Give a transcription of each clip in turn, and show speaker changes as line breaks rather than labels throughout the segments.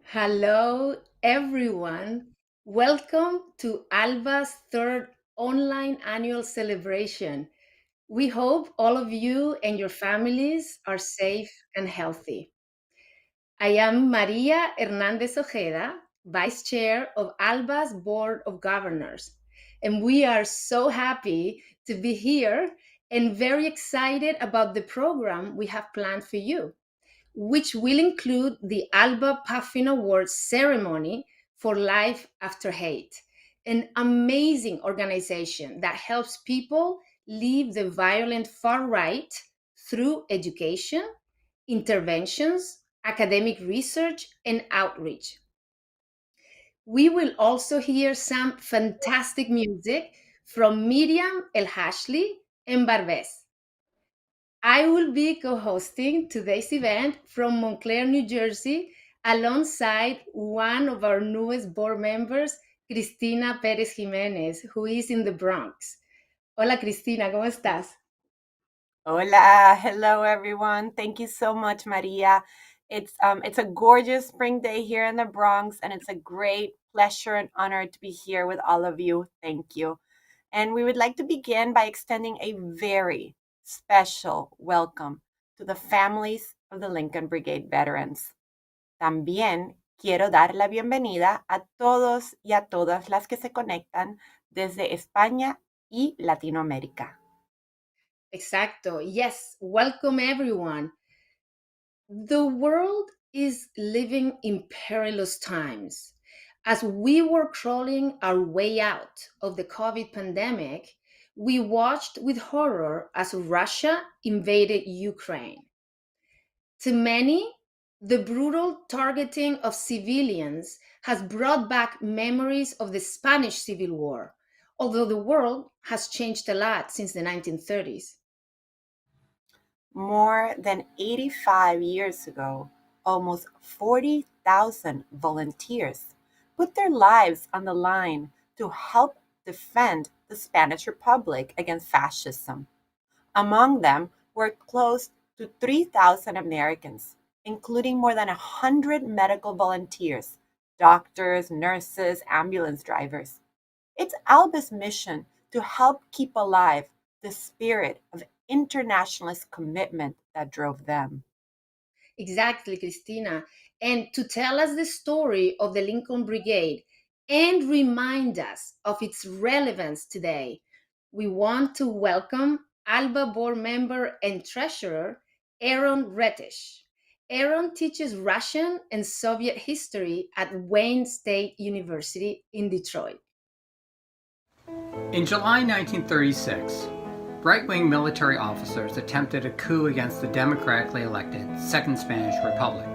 Hello, everyone. Welcome to Alba's third online annual celebration. We hope all of you and your families are safe and healthy. I am Maria Hernandez Ojeda, Vice Chair of Alba's Board of Governors, and we are so happy to be here and very excited about the program we have planned for you, which will include the Alba-Puffin Awards ceremony for Life After Hate, an amazing organization that helps people leave the violent far right through education, interventions, academic research, and outreach. We will also hear some fantastic music from Miriam Elhajli and Barbez. I will be co hosting today's event from Montclair, New Jersey, alongside one of our newest board members, Cristina Perez Jimenez, who is in the Bronx. Hola, Cristina, ¿cómo estás?
Hola, hello everyone. Thank you so much, Maria. It's a gorgeous spring day here in the Bronx, and it's a great pleasure and honor to be here with all of you. Thank you. And we would like to begin by extending a very special welcome to the families of the Lincoln Brigade veterans. También quiero dar la bienvenida a todos y a todas las que se conectan desde España y Latinoamérica.
Exacto. Yes, welcome everyone. The world is living in perilous times. As we were crawling our way out of the COVID pandemic, we watched with horror as Russia invaded Ukraine. To many, the brutal targeting of civilians has brought back memories of the Spanish Civil War, although the world has changed a lot since the 1930s.
More than 85 years ago, almost 40,000 volunteers put their lives on the line to help defend the Spanish Republic against fascism. Among them were close to 3,000 Americans, including more than 100 medical volunteers, doctors, nurses, ambulance drivers. It's Alba's mission to help keep alive the spirit of internationalist commitment that drove them.
Exactly, Christina. And to tell us the story of the Lincoln Brigade and remind us of its relevance today, we want to welcome ALBA board member and treasurer Aaron Retish. Aaron teaches Russian and Soviet history at Wayne State University in Detroit.
In July 1936, right-wing military officers attempted a coup against the democratically elected Second Spanish Republic.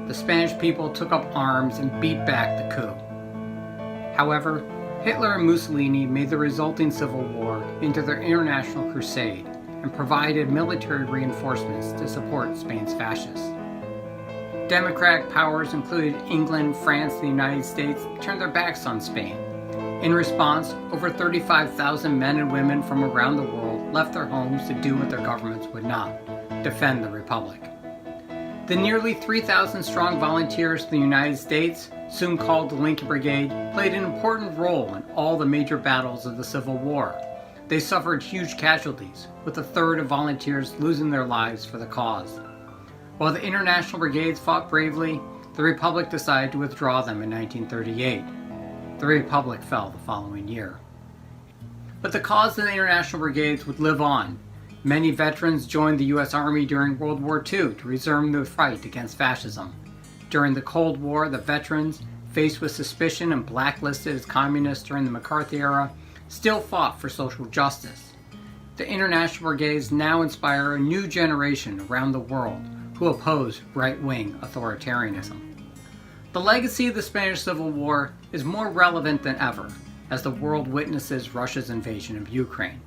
The Spanish people took up arms and beat back the coup. However, Hitler and Mussolini made the resulting civil war into their international crusade and provided military reinforcements to support Spain's fascists. Democratic powers, including England, France, and the United States, turned their backs on Spain. In response, over 35,000 men and women from around the world left their homes to do what their governments would not: defend the Republic. The nearly 3,000 strong volunteers of the United States, soon called the Lincoln Brigade, played an important role in all the major battles of the Civil War. They suffered huge casualties, with a third of volunteers losing their lives for the cause. While the international brigades fought bravely, the Republic decided to withdraw them in 1938. The Republic fell the following year. But the cause of the international brigades would live on. Many veterans joined the U.S. Army during World War II to resume the fight against fascism. During the Cold War, the veterans, faced with suspicion and blacklisted as communists during the McCarthy era, still fought for social justice. The international brigades now inspire a new generation around the world who oppose right-wing authoritarianism. The legacy of the Spanish Civil War is more relevant than ever as the world witnesses Russia's invasion of Ukraine.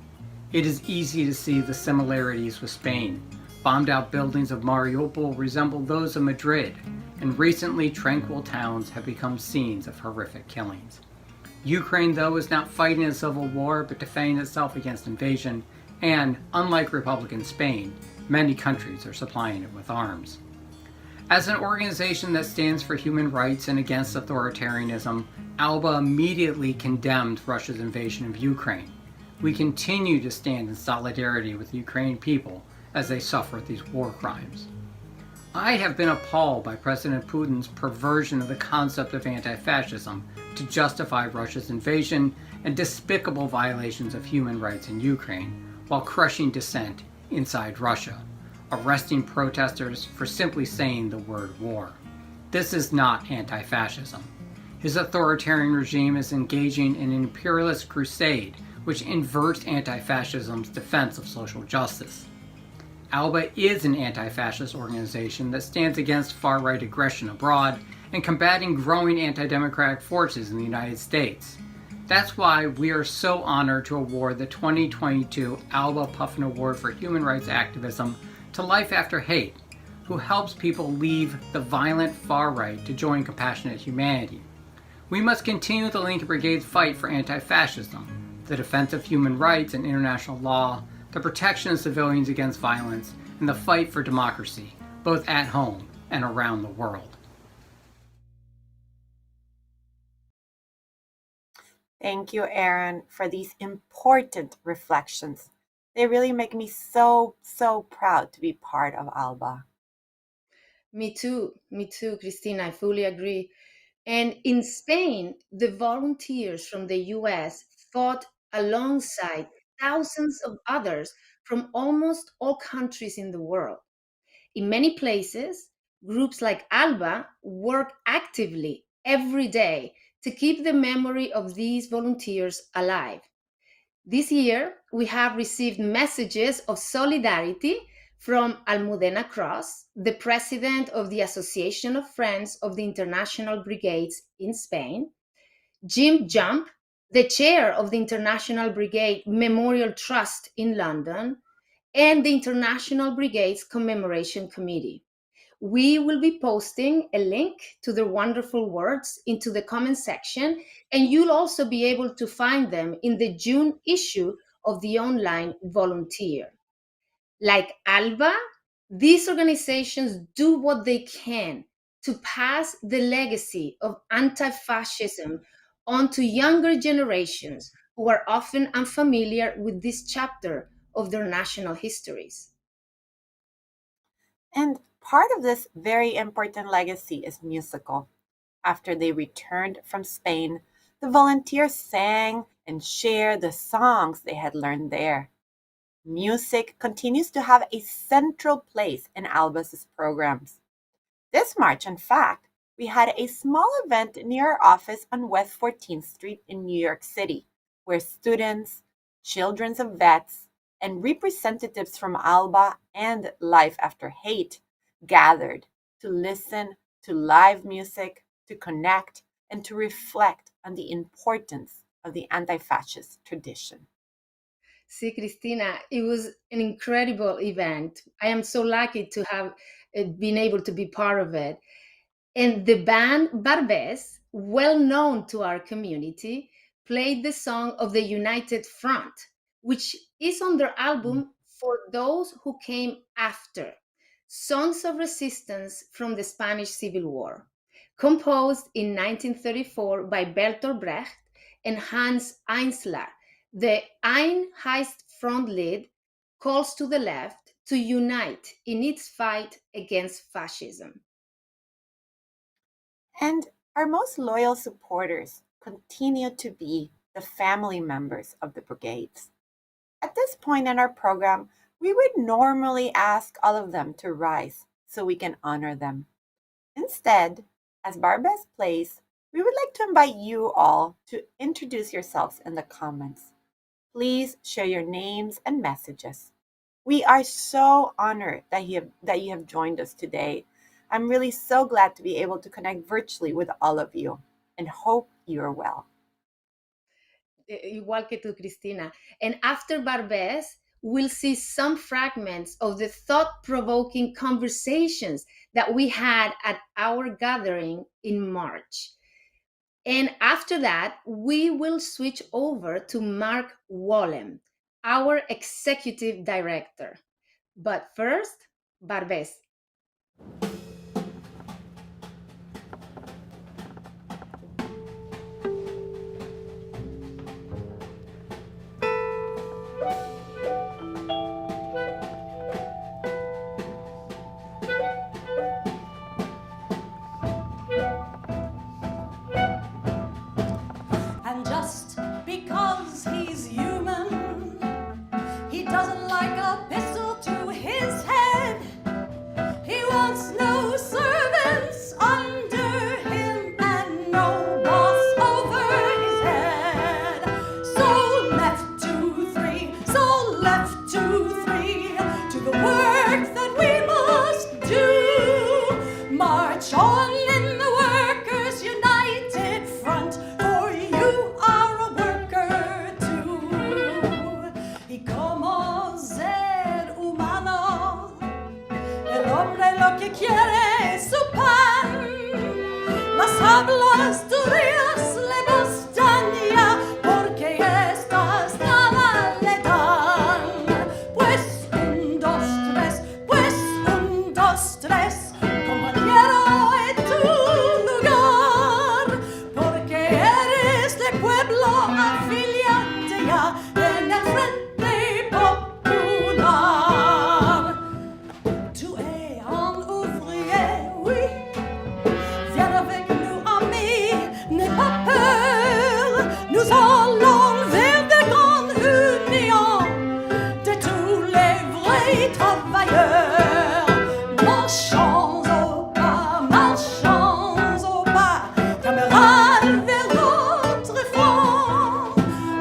It is easy to see the similarities with Spain. Bombed-out buildings of Mariupol resemble those of Madrid, and recently tranquil towns have become scenes of horrific killings. Ukraine, though, is not fighting a civil war but defending itself against invasion, and, unlike Republican Spain, many countries are supplying it with arms. As an organization that stands for human rights and against authoritarianism, Alba immediately condemned Russia's invasion of Ukraine. We continue to stand in solidarity with the Ukrainian people as they suffer these war crimes. I have been appalled by President Putin's perversion of the concept of anti-fascism to justify Russia's invasion and despicable violations of human rights in Ukraine, while crushing dissent inside Russia, arresting protesters for simply saying the word war. This is not anti-fascism. His authoritarian regime is engaging in an imperialist crusade which inverts anti-fascism's defense of social justice. Alba is an anti-fascist organization that stands against far-right aggression abroad and combating growing anti-democratic forces in the United States. That's why we are so honored to award the 2022 Alba-Puffin Award for Human Rights Activism to Life After Hate, who helps people leave the violent far-right to join compassionate humanity. We must continue the Lincoln Brigade's fight for anti-fascism, the defense of human rights and international law, the protection of civilians against violence, and the fight for democracy, both at home and around the world.
Thank you, Aaron, for these important reflections. They really make me so, so proud to be part of Alba.
Me too, Christina. I fully agree. And in Spain, the volunteers from the US fought alongside thousands of others from almost all countries in the world. In many places, groups like Alba work actively every day to keep the memory of these volunteers alive. This year, we have received messages of solidarity from Almudena Cross, the president of the Association of Friends of the International Brigades in Spain, Jim Jump, the chair of the International Brigade Memorial Trust in London, and the International Brigades Commemoration Committee. We will be posting a link to their wonderful words into the comment section, and you'll also be able to find them in the June issue of the online Volunteer. Like Alba, these organizations do what they can to pass the legacy of anti fascism on to younger generations who are often unfamiliar with this chapter of their national histories.
And part of this very important legacy is musical. After they returned from Spain, the volunteers sang and shared the songs they had learned there. Music continues to have a central place in Alba's programs. This March, in fact, we had a small event near our office on West 14th Street in New York City, where students, children of vets, and representatives from Alba and Life After Hate gathered to listen to live music, to connect, and to reflect on the importance of the anti fascist tradition.
See, Christina, it was an incredible event. I am so lucky to have been able to be part of it. And the band Barbez, well known to our community, played the song of the United Front, which is on their album For Those Who Came After, Songs of Resistance from the Spanish Civil War, composed in 1934 by Bertolt Brecht and Hans Einsler. The Einheitsfront front lead calls to the left to unite in its fight against fascism.
And our most loyal supporters continue to be the family members of the brigades. At this point in our program, we would normally ask all of them to rise so we can honor them. Instead, as Barbez plays, we would like to invite you all to introduce yourselves in the comments. Please share your names and messages. We are so honored that you have joined us today. I'm really so glad to be able to connect virtually with all of you and hope you are well.
Igual que tú, Cristina. And after Barbez, we'll see some fragments of the thought-provoking conversations that we had at our gathering in March. And after that, we will switch over to Mark Wallem, our executive director. But first, Barbez.
And just because he's human, he doesn't like a pistol to his head. He wants no servants under him and no boss over his head. So left 2, 3, so left 2, 3, to the work that we must do. March on in the Workers' United Front, for you are a worker too. Y como ser humano, el hombre lo que quiere es su pan. Las hablas duras le bastan ya, porque estas nada le dan. Pues 1, 2, 3, pues 1, 2, 3, compañero en tu lugar, porque eres de pueblo, afíliate ya en el Frente Popular. Tu es un ouvrier, oui, viens avec nous, ami, n'aie pas peur, nous allons vers de grandes unions de tous les vrais travailleurs. Marchons au pas, camarades, vers notre front.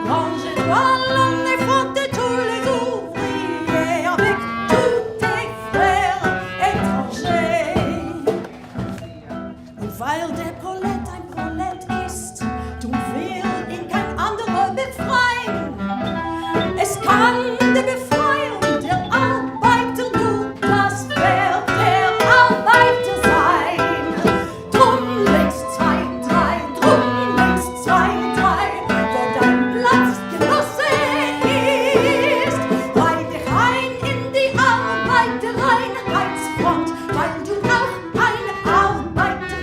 Rangez-toi l'homme des fronts de tous les ouvriers, avec tous tes frères étrangers. Weil der Prolet ein Prolet ist, du will ihn kein anderer befreien. Es kann die Befreiung der Arbeiter nur das Werk der Arbeiter sein. Drum links 2, 3, drum links 2, 3, wo dein Platz, Genosse, ist. Reih dich ein in die Arbeitereinheitsfront, weil du auch ein Arbeiter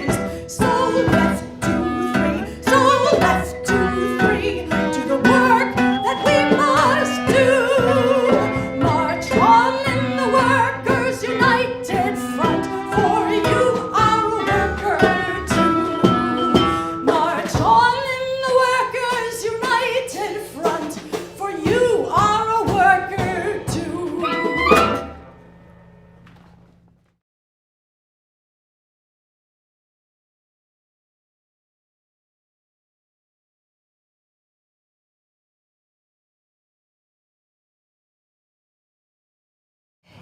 bist. So left 2, 3, so left 2, 3, to the work that we must do. March on in the Workers' United Front, for you are a worker too. March on in the Workers' United Front, for you are a worker too.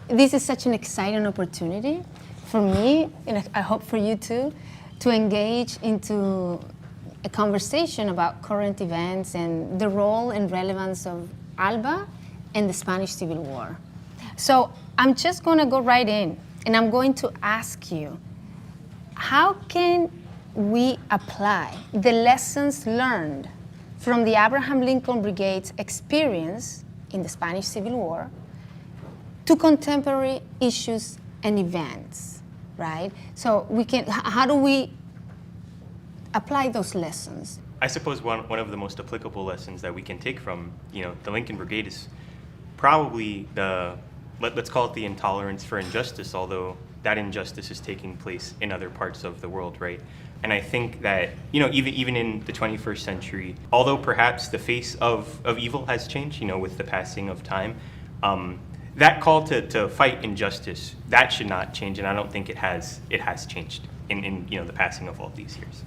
This is such an exciting opportunity for me, and I hope for you too, to engage into a conversation about current events and the role and relevance of Alba and the Spanish Civil War. So I'm just going to go right in, and I'm going to ask you, how can we apply the lessons learned from the Abraham Lincoln Brigade's experience in the Spanish Civil War to contemporary issues and events, right? So how do we apply those lessons?
I suppose one of the most applicable lessons that we can take from the Lincoln Brigade is probably let's call it the intolerance for injustice, although that injustice is taking place in other parts of the world, right? And I think that even in the 21st century, although perhaps the face of evil has changed, with the passing of time, that call to fight injustice, that should not change, and I don't think it has changed in the passing of all these years.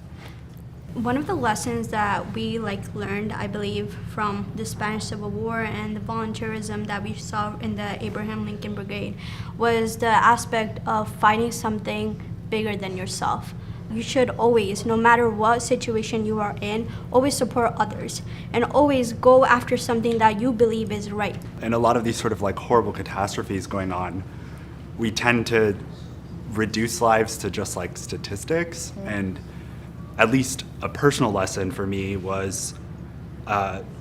One of the lessons that we learned, I believe, from the Spanish Civil War and the volunteerism that we saw in the Abraham Lincoln Brigade was the aspect of fighting something bigger than yourself. you should always, no matter what situation you are in, always support others and always go after something that you believe is right.
In a lot of these sort of like horrible catastrophes going on, we tend to reduce lives to just like statistics. And at least a personal lesson for me was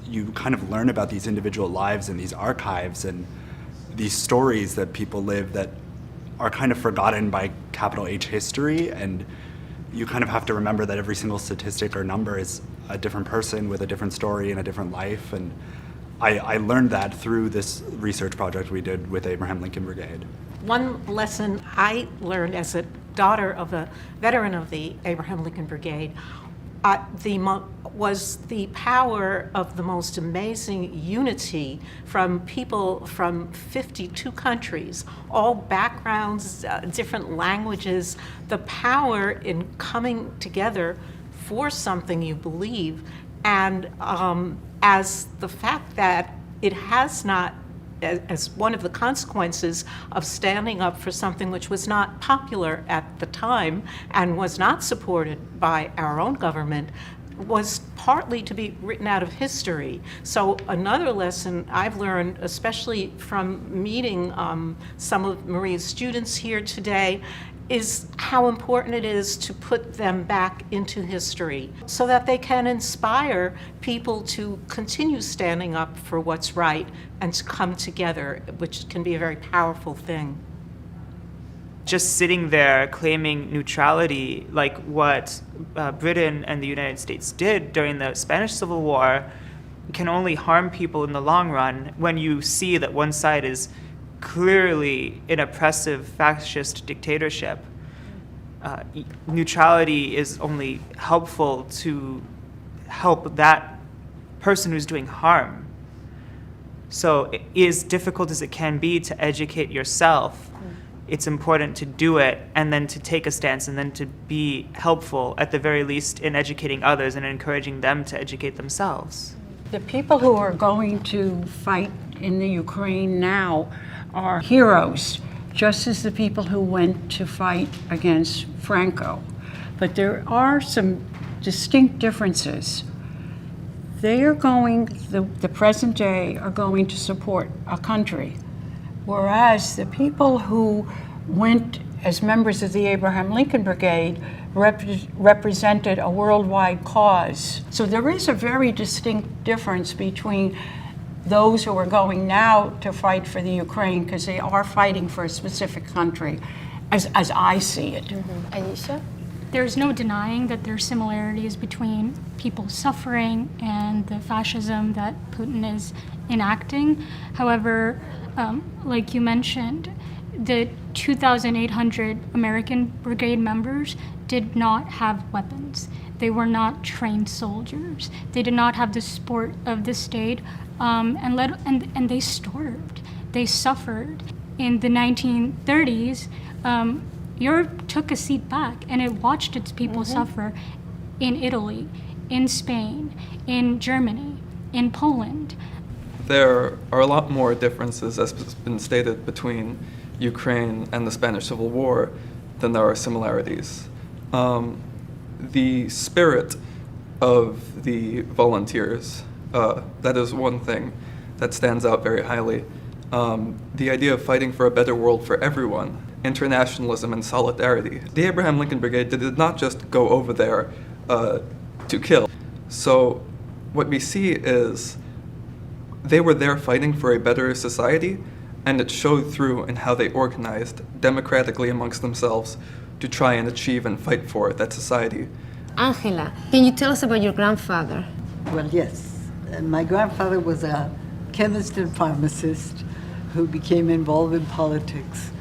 you kind of learn about these individual lives and these archives and these stories that people live that are kind of forgotten by capital H history, and you kind of have to remember that every single statistic or number is a different person with a different story and a different life. And I learned that through this research project we did with Abraham Lincoln Brigade.
One lesson I learned as a daughter of a veteran of the Abraham Lincoln Brigade was the power of the most amazing unity from people from 52 countries, all backgrounds, different languages, the power in coming together for something you believe, and as the fact that it has not, as one of the consequences of standing up for something which was not popular at the time and was not supported by our own government, was partly to be written out of history. So another lesson I've learned, especially from meeting some of Maria's students here today, is how important it is to put them back into history so that they can inspire people to continue standing up for what's right and to come together, which can be a very powerful thing.
Just sitting there claiming neutrality, like what Britain and the United States did during the Spanish Civil War, can only harm people in the long run when you see that one side is clearly an oppressive fascist dictatorship. Neutrality is only helpful to help that person who's doing harm. So, as difficult as it can be to educate yourself, it's important to do it and then to take a stance and then to be helpful, at the very least, in educating others and encouraging them to educate themselves.
The people who are going to fight in the Ukraine now are heroes, just as the people who went to fight against Franco. But there are some distinct differences. They are going, the present day are going to support a country, whereas the people who went as members of the Abraham Lincoln Brigade represented a worldwide cause. So there is a very distinct difference between those who are going now to fight for the Ukraine, because they are fighting for a specific country, as I see it.
Anisha?
There's no denying that there's similarities between people suffering and the fascism that Putin is enacting. However, like you mentioned, the 2,800 American brigade members did not have weapons. They were not trained soldiers. They did not have the support of the state, and they starved. They suffered. In the 1930s, Europe took a seat back and it watched its people suffer in Italy, in Spain, in Germany, in Poland.
There are a lot more differences, as has been stated, between Ukraine and the Spanish Civil War than there are similarities. The spirit of the volunteers, that is one thing that stands out very highly. The idea of fighting for a better world for everyone, internationalism and solidarity. The Abraham Lincoln Brigade did not just go over there to kill. So what we see is they were there fighting for a better society, and it showed through in how they organized democratically amongst themselves to try and achieve and fight for that society.
Angela, can you tell us about your grandfather?
Well, yes. My grandfather was a chemist and pharmacist who became involved in politics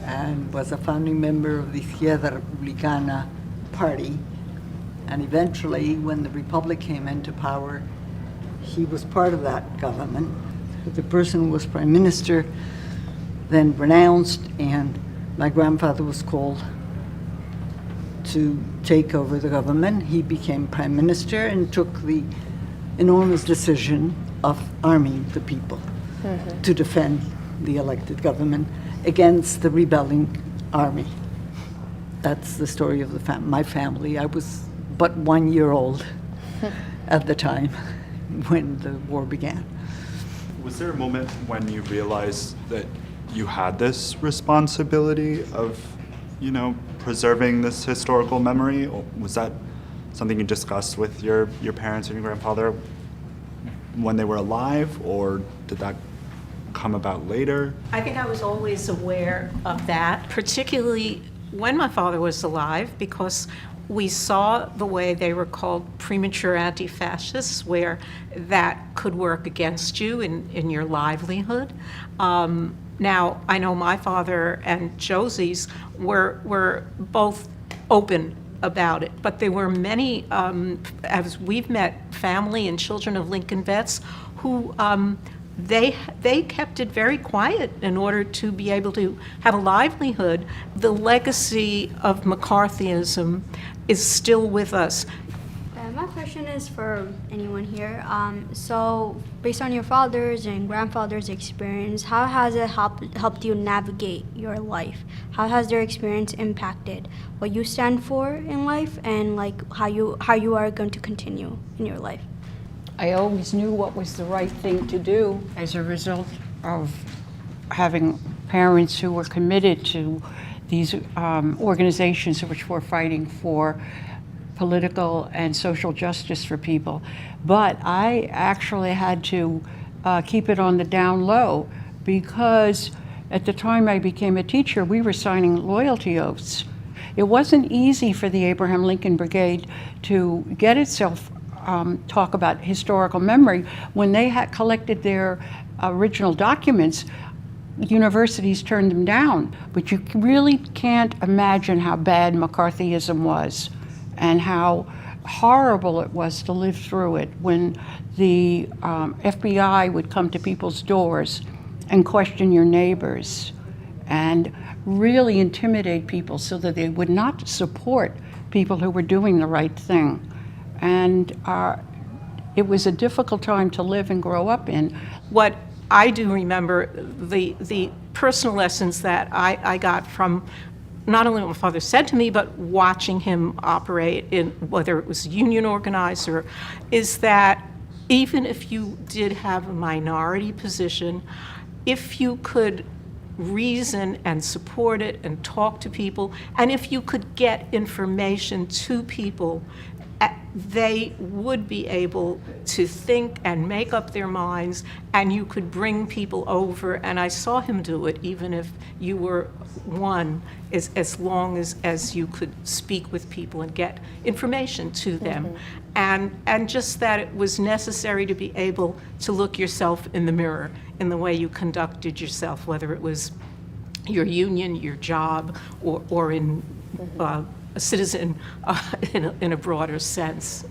and was a founding member of the Izquierda Republicana party. And eventually, when the Republic came into power, he was part of that government. The person who was prime minister then renounced, and my grandfather was called to take over the government. He became prime minister and took the enormous decision of arming the people to defend the elected government against the rebelling army. that's the story of my family. I was but 1 year old at the time when the war began.
Was there a moment when you realized that you had this responsibility of, preserving this historical memory? Or was that something you discussed with your parents and your grandfather when they were alive, or did that come about later?
I think I was always aware of that, particularly when my father was alive, because we saw the way they were called premature anti-fascists, where that could work against you in your livelihood. Now, I know my father and Josie's were both open about it, but there were many, as we've met family and children of Lincoln vets, who they kept it very quiet in order to be able to have a livelihood. The legacy of McCarthyism is still with us.
My question is for anyone here. So, based on your father's and grandfather's experience, how has it helped you navigate your life? How has their experience impacted what you stand for in life, and how you are going to continue in your life?
I always knew what was the right thing to do as a result of having parents who were committed to these organizations which were fighting for political and social justice for people. But I actually had to keep it on the down low, because at the time I became a teacher, we were signing loyalty oaths. It wasn't easy for the Abraham Lincoln Brigade to get itself talk about historical memory. When they had collected their original documents, universities turned them down. But you really can't imagine how bad McCarthyism was and how horrible it was to live through it, when the FBI would come to people's doors and question your neighbors and really intimidate people so that they would not support people who were doing the right thing. And it was a difficult time to live and grow up in.
What I do remember, the personal lessons that I got from not only what my father said to me, but watching him operate in, whether it was union organizer, is that even if you did have a minority position, if you could reason and support it and talk to people, and if you could get information to people, they would be able to think and make up their minds, and you could bring people over. And I saw him do it, even if you were one, as long as you could speak with people and get information to them. And just that it was necessary to be able to look yourself in the mirror in the way you conducted yourself, whether it was your union, your job, or in a citizen in a broader sense.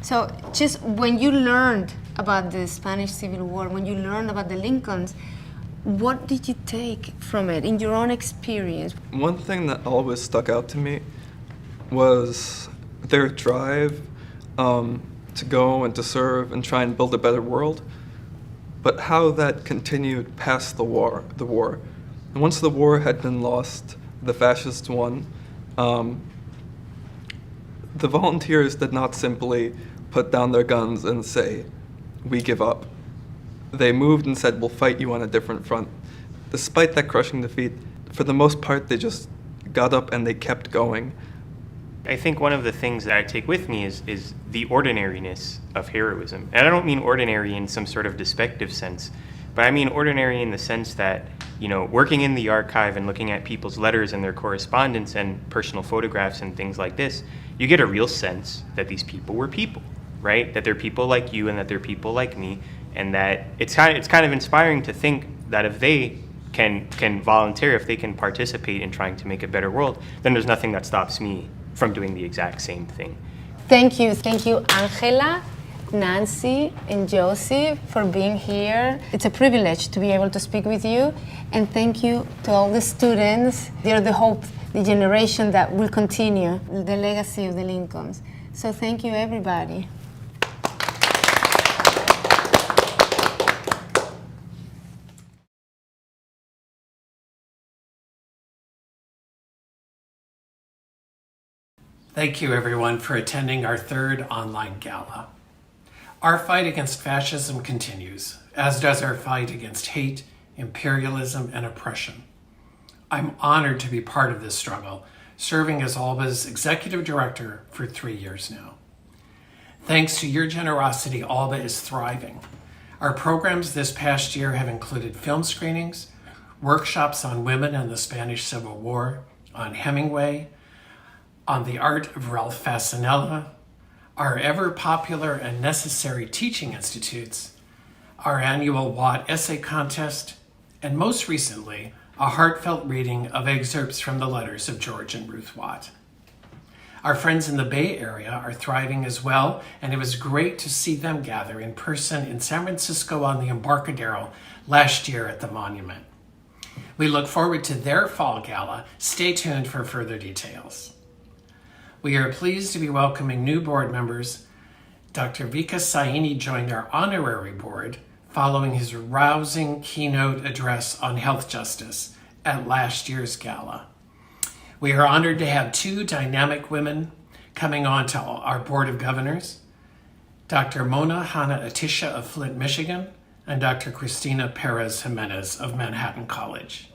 So just when you learned about the Spanish Civil War, when you learned about the Lincolns, what did you take from it in your own experience?
One thing that always stuck out to me was their drive to go and to serve and try and build a better world, but how that continued past the war. And once the war had been lost, the fascists won, the volunteers did not simply put down their guns and say, "We give up." They moved and said, "We'll fight you on a different front." Despite that crushing defeat, for the most part, they just got up and they kept going.
I think one of the things that I take with me is the ordinariness of heroism. And I don't mean ordinary in some sort of despective sense, but I mean ordinary in the sense that, working in the archive and looking at people's letters and their correspondence and personal photographs and things like this, you get a real sense that these people were people, right? That they're people like you and that they're people like me, and that it's kind of inspiring to think that if they can volunteer, if they can participate in trying to make a better world, then there's nothing that stops me from doing the exact same thing.
Thank you, Angela, Nancy, and Josie for being here. It's a privilege to be able to speak with you, and thank you to all the students. They're the hope, the generation that will continue the legacy of the Lincolns. So thank you, everybody.
Thank you, everyone, for attending our third online gala. Our fight against fascism continues, as does our fight against hate, imperialism, and oppression. I'm honored to be part of this struggle, serving as Alba's executive director for 3 years now. Thanks to your generosity, Alba is thriving. Our programs this past year have included film screenings, workshops on women and the Spanish Civil War, on Hemingway, on the art of Ralph Fasanella, our ever-popular and necessary teaching institutes, our annual Watt Essay Contest, and most recently, a heartfelt reading of excerpts from the letters of George and Ruth Watt. Our friends in the Bay Area are thriving as well, and it was great to see them gather in person in San Francisco on the Embarcadero last year at the Monument. We look forward to their fall gala. Stay tuned for further details. We are pleased to be welcoming new board members. Dr. Vika Saini joined our honorary board following his rousing keynote address on health justice at last year's gala. We are honored to have 2 dynamic women coming on to our Board of Governors, Dr. Mona Hanna Atisha of Flint, Michigan, and Dr. Cristina Perez Jimenez of Manhattan College.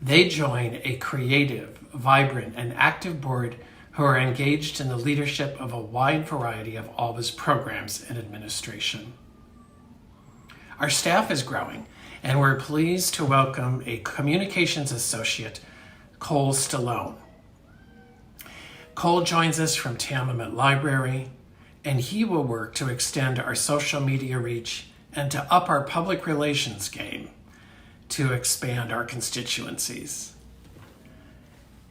They join a creative, vibrant, and active board who are engaged in the leadership of a wide variety of Alba's programs and administration. Our staff is growing, and we're pleased to welcome a communications associate, Cole Stallone. Cole joins us from Tamament Library, and he will work to extend our social media reach and to up our public relations game to expand our constituencies.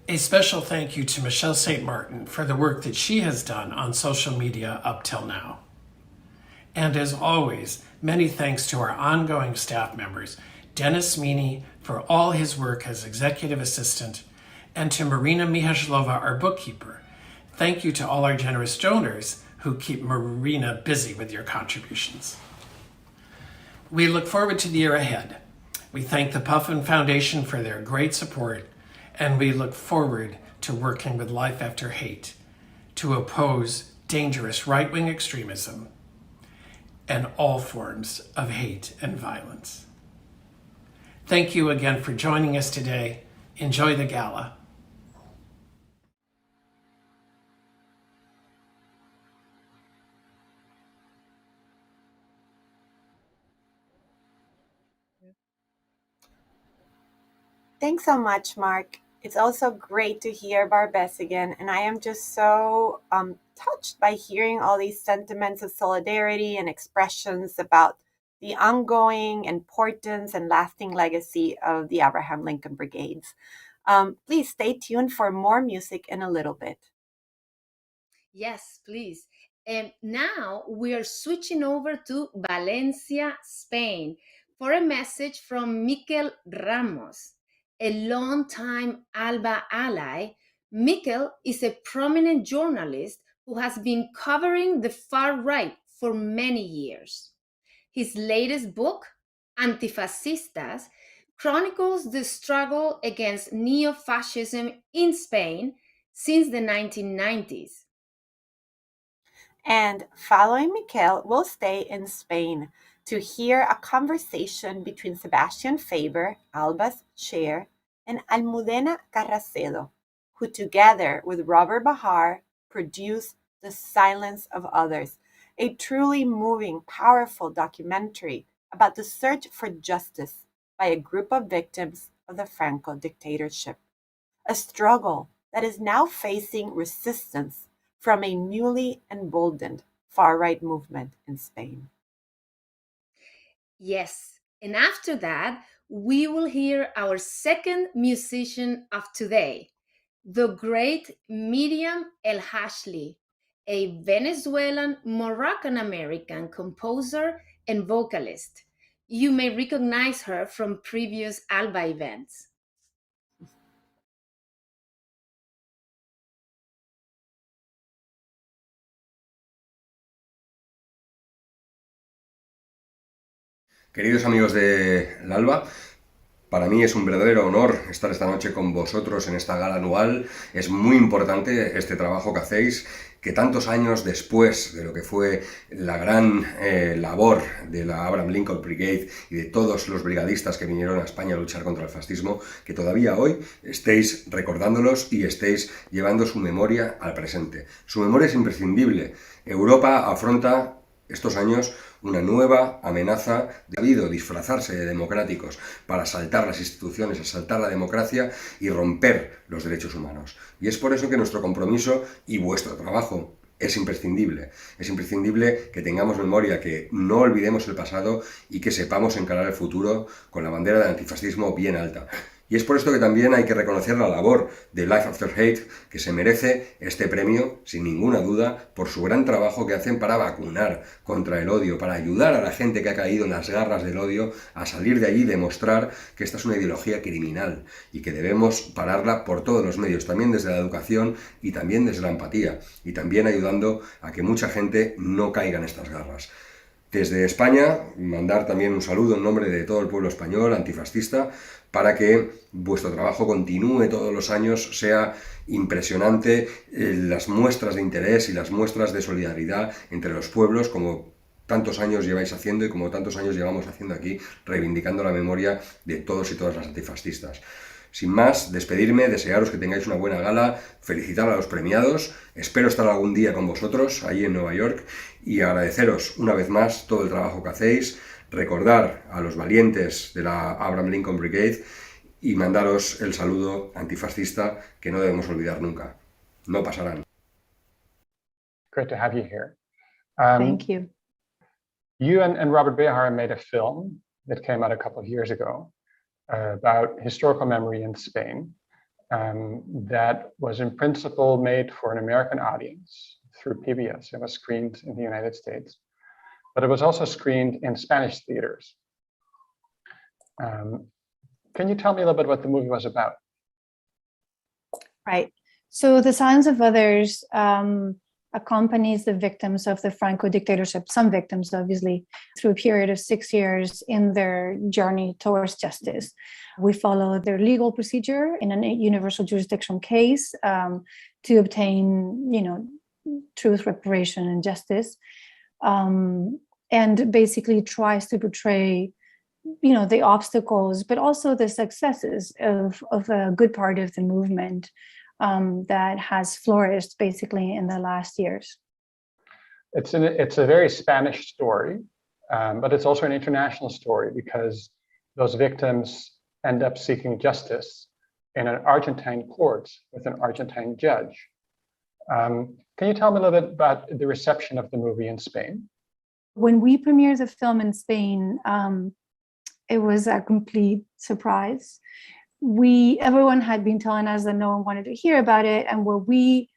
A special thank you to Michelle St. Martin for the work that she has done on social media up till now. And as always, many thanks to our ongoing staff members, Dennis Meany for all his work as executive assistant, and to Marina Mihajlova, our bookkeeper. Thank you to all our generous donors who keep Marina busy with your contributions. We look forward to the year ahead. We thank the Puffin Foundation for their great support, and we look forward to working with Life After Hate to oppose dangerous right-wing extremism and all forms of hate and violence. Thank you again for joining us today. Enjoy the gala.
Thanks so much, Mark. It's also great to hear Barbez again, and I am just so touched by hearing all these sentiments of solidarity and expressions about the ongoing importance and lasting legacy of the Abraham Lincoln Brigades. Please stay tuned for more music in a little bit.
Yes, please. And now we are switching over to Valencia, Spain, for a message from Miquel Ramos, a longtime Alba ally. Miquel is a prominent journalist who has been covering the far right for many years. His latest book, Antifascistas, chronicles the struggle against neo-fascism in Spain since the 1990s.
And following Miquel, we'll stay in Spain to hear a conversation between Sebastian Faber, Alba's chair, and Almudena Carracedo, who together with Robert Bahar produced The Silence of Others, a truly moving, powerful documentary about the search for justice by a group of victims of the Franco dictatorship, a struggle that is now facing resistance from a newly emboldened far-right movement in Spain.
Yes, and after that, we will hear our second musician of today, the great Miriam Elhajli, a Venezuelan Moroccan American composer and vocalist. You may recognize her from previous Alba events.
Queridos amigos de Alba, Para mí es un verdadero honor estar esta noche con vosotros en esta gala anual. Es muy importante este trabajo que hacéis, que tantos años después de lo que fue la gran labor de la Abraham Lincoln Brigade y de todos los brigadistas que vinieron a España a luchar contra el fascismo, que todavía hoy estéis recordándolos y estéis llevando su memoria al presente. Su memoria es imprescindible. Europa afronta estos años una nueva amenaza de habido disfrazarse de democráticos para asaltar las instituciones, asaltar la democracia y romper los derechos humanos. Y es por eso que nuestro compromiso y vuestro trabajo es imprescindible. Es imprescindible que tengamos memoria, que no olvidemos el pasado y que sepamos encarar el futuro con la bandera del antifascismo bien alta. Y es por esto que también hay que reconocer la labor de Life After Hate, que se merece este premio, sin ninguna duda, por su gran trabajo que hacen para vacunar contra el odio, para ayudar a la gente que ha caído en las garras del odio a salir de allí y demostrar que esta es una ideología criminal y que debemos pararla por todos los medios, también desde la educación y también desde la empatía, y también ayudando a que mucha gente no caiga en estas garras. Desde España, mandar también un saludo en nombre de todo el pueblo español antifascista para que vuestro trabajo continúe todos los años, sea impresionante las muestras de interés y las muestras de solidaridad entre los pueblos, como tantos años lleváis haciendo y como tantos años llevamos haciendo aquí, reivindicando la memoria de todos y todas las antifascistas. Sin más, despedirme, desearos que tengáis una buena gala, felicitar a los premiados, espero estar algún día con vosotros ahí en Nueva York y agradeceros una vez más todo el trabajo que hacéis, recordar a los valientes de la Abraham Lincoln Brigade y mandaros el saludo antifascista que no debemos olvidar nunca. No pasarán.
Great to have you here.
Thank you.
You and Robert Behar made a film that came out a couple of years ago about historical memory in Spain that was in principle made for an American audience through PBS. It was screened in the United States, but it was also screened in Spanish theaters. Can you tell me a little bit what the movie was about?
Right. So The Silence of Others accompanies the victims of the Franco dictatorship, some victims obviously, through a period of 6 years in their journey towards justice. We follow their legal procedure in a universal jurisdiction case to obtain, truth, reparation, and justice, and basically tries to portray, the obstacles, but also the successes of a good part of the movement that has flourished basically in the last years.
It's a very Spanish story, but it's also an international story because those victims end up seeking justice in an Argentine court with an Argentine judge. Can you tell me a little bit about the reception of the movie in Spain?
When we premiered the film in Spain, it was a complete surprise. Everyone had been telling us that no one wanted to hear about it, and what we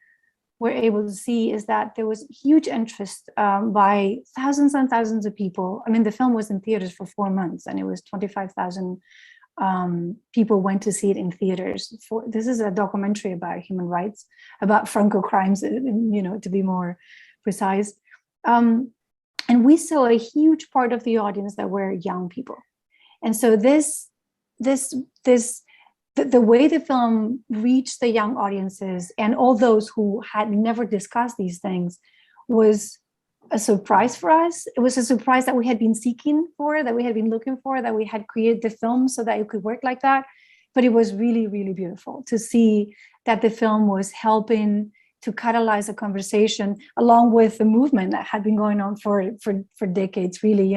were able to see is that there was huge interest by thousands and thousands of people. I mean, the film was in theaters for 4 months, and it was 25,000 people went to see it in theaters. This is a documentary about human rights, about Franco crimes, to be more precise. And we saw a huge part of the audience that were young people. And so the way the film reached the young audiences and all those who had never discussed these things was a surprise for us. It was a surprise that we had been seeking for, that we had been looking for, that we had created the film so that it could work like that. But it was really, really beautiful to see that the film was helping to catalyze a conversation along with the movement that had been going on for decades, really,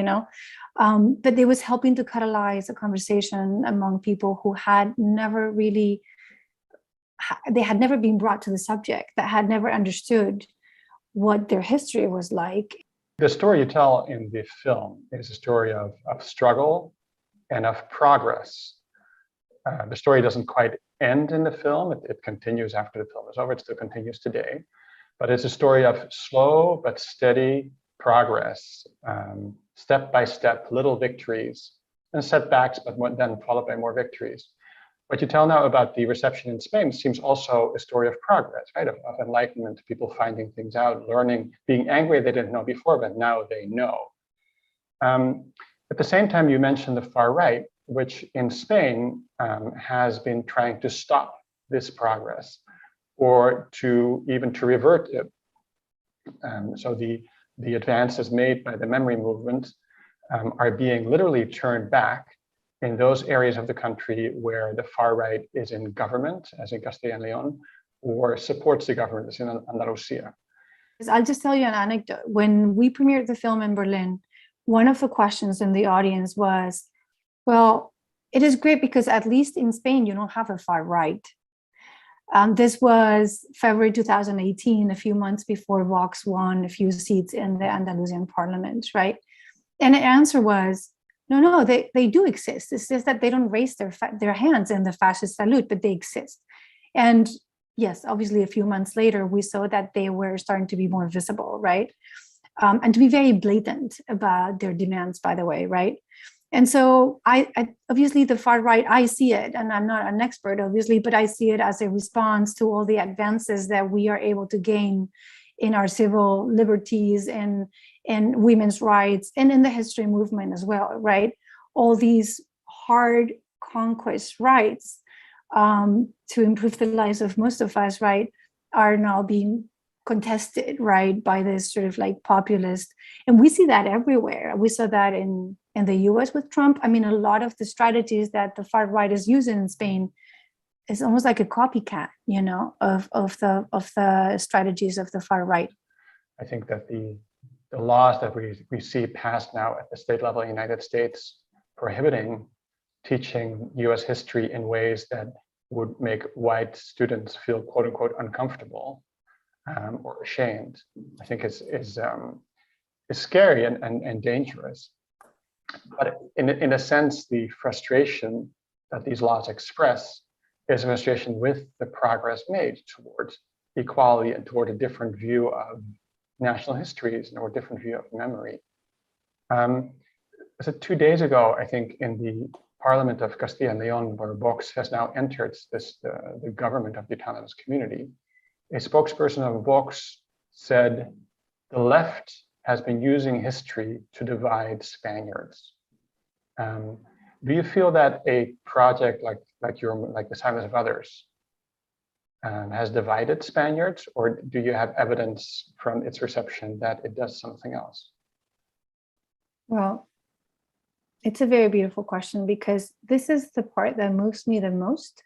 but it was helping to catalyze a conversation among people who had never really, they had never been brought to the subject, that had never understood what their history was like.
The story you tell in the film is a story of struggle and of progress. The story doesn't quite end in the film. It continues after the film is over. It still continues today. But it's a story of slow but steady progress, step by step, little victories and setbacks, but then followed by more victories. What you tell now about the reception in Spain seems also a story of progress, right? Of enlightenment, people finding things out, learning, being angry they didn't know before, but now they know. At the same time, you mentioned the far right, which in Spain has been trying to stop this progress or to revert it. So the advances made by the memory movement are being literally turned back in those areas of the country where the far right is in government, as in Castilla and Leon, or supports the government, as in Andalusia.
I'll just tell you an anecdote. When we premiered the film in Berlin, one of the questions in the audience was, well, it is great because at least in Spain, you don't have a far right. This was February 2018, a few months before Vox won a few seats in the Andalusian parliament, right? And the answer was, no, they do exist. It's just that they don't raise their hands in the fascist salute, but they exist. And yes, obviously a few months later, we saw that they were starting to be more visible, right? And to be very blatant about their demands, by the way, right? And so I obviously the far right, I see it, and I'm not an expert, obviously, but I see it as a response to all the advances that we are able to gain in our civil liberties and women's rights and in the history movement as well, right? All these hard conquest rights to improve the lives of most of us, right, are now being contested, right, by this sort of like populist. And we see that everywhere. We saw that in the US with Trump. I mean, a lot of the strategies that the far right is using in Spain is almost like a copycat, you know, of the strategies of the far right.
I think that the laws that we see passed now at the state level in the United States prohibiting teaching US history in ways that would make white students feel quote unquote uncomfortable or ashamed, I think is scary and dangerous. But in a sense, the frustration that these laws express is a frustration with the progress made towards equality and toward a different view of national histories and a different view of memory. So 2 days ago, I think in the Parliament of Castilla and Leon, where Vox has now entered the government of the autonomous community, a spokesperson of Vox said the left has been using history to divide Spaniards. Do you feel that a project like the Silence of Others has divided Spaniards, or do you have evidence from its reception that it does something else?
Well, it's a very beautiful question, because this is the part that moves me the most.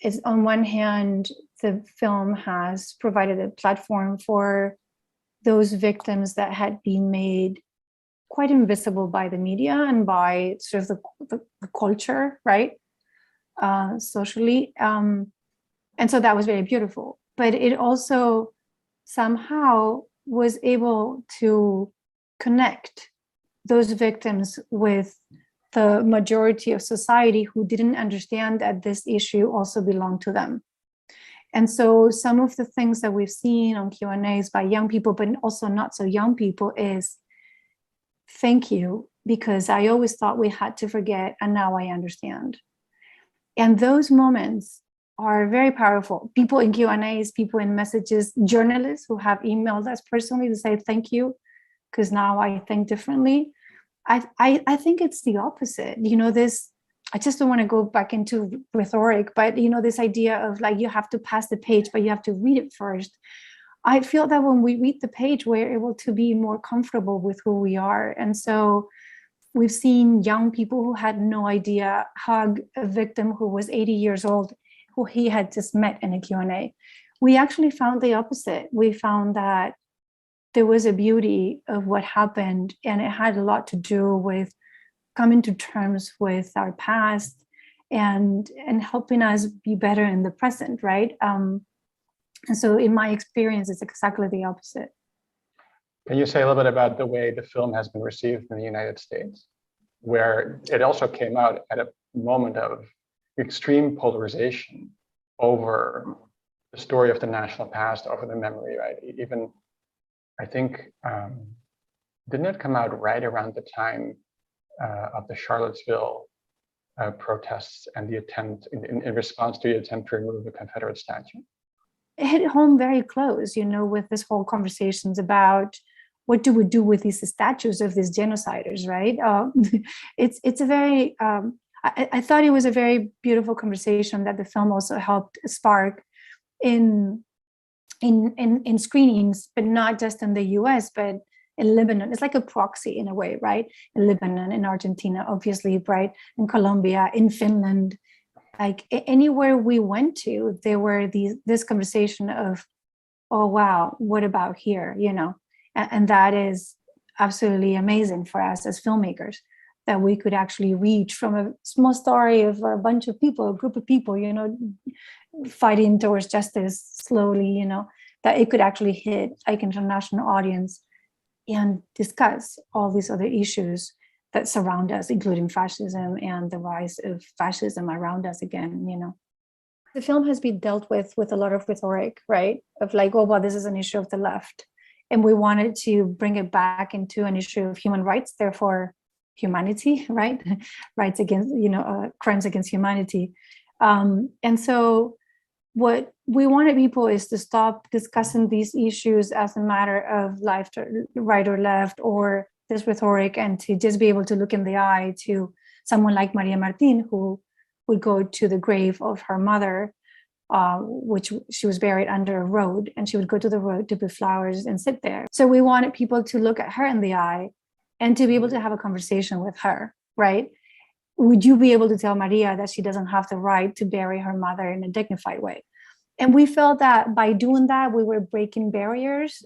Is on one hand, the film has provided a platform for those victims that had been made quite invisible by the media and by sort of the culture, right? Socially. And so that was very beautiful. But it also somehow was able to connect those victims with the majority of society who didn't understand that this issue also belonged to them. And so some of the things that we've seen on Q&As by young people, but also not so young people, is thank you, because I always thought we had to forget, and now I understand. And those moments are very powerful. People in Q&As, people in messages, journalists who have emailed us personally to say thank you, because now I think differently. I think it's the opposite. You know, this, I just don't want to go back into rhetoric, but you know, this idea of like, you have to pass the page, but you have to read it first. I feel that when we read the page, we're able to be more comfortable with who we are. And so we've seen young people who had no idea hug a victim who was 80 years old, who he had just met in a Q&A. We actually found the opposite. We found that there was a beauty of what happened, and it had a lot to do with coming to terms with our past and helping us be better in the present, right? And so in my experience, it's exactly the opposite.
Can you say a little bit about the way the film has been received in the United States, where it also came out at a moment of extreme polarization over the story of the national past, over the memory, right? Even, I think, didn't it come out right around the time of the Charlottesville protests and the attempt, in response to the attempt to remove the Confederate statue?
It hit home very close, you know, with this whole conversations about what do we do with these statues of these genociders, right? It's a very, I thought it was a very beautiful conversation that the film also helped spark in screenings, but not just in the US, but in Lebanon. It's like a proxy in a way, right? In Lebanon, in Argentina, obviously, right? In Colombia, in Finland, like anywhere we went to, there were this conversation of, oh, wow, what about here, you know? And that is absolutely amazing for us as filmmakers, that we could actually reach from a small story of a bunch of people, a group of people, you know, fighting towards justice slowly, you know, that it could actually hit like international audience and discuss all these other issues that surround us, including fascism and the rise of fascism around us again, you know. The film has been dealt with a lot of rhetoric, right? Of like, oh, well, this is an issue of the left. And we wanted to bring it back into an issue of human rights, therefore humanity, right? Rights against, you know, crimes against humanity. And so what we wanted people is to stop discussing these issues as a matter of left or right or left or this rhetoric, and to just be able to look in the eye to someone like Maria Martin, who would go to the grave of her mother, which she was buried under a road, and she would go to the road to put flowers and sit there. So we wanted people to look at her in the eye and to be able to have a conversation with her, right? Would you be able to tell Maria that she doesn't have the right to bury her mother in a dignified way? And we felt that by doing that, we were breaking barriers.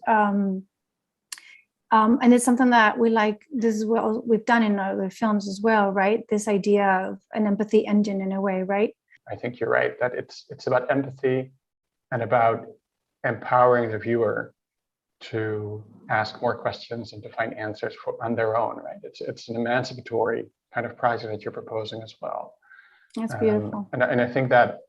And it's something that we like, this is what we've done in other films as well, right? This idea of an empathy engine in a way, right?
I think you're right, that it's about empathy and about empowering the viewer to ask more questions and to find answers on their own, right? It's an emancipatory kind of project that you're proposing as well.
That's beautiful.
And I think that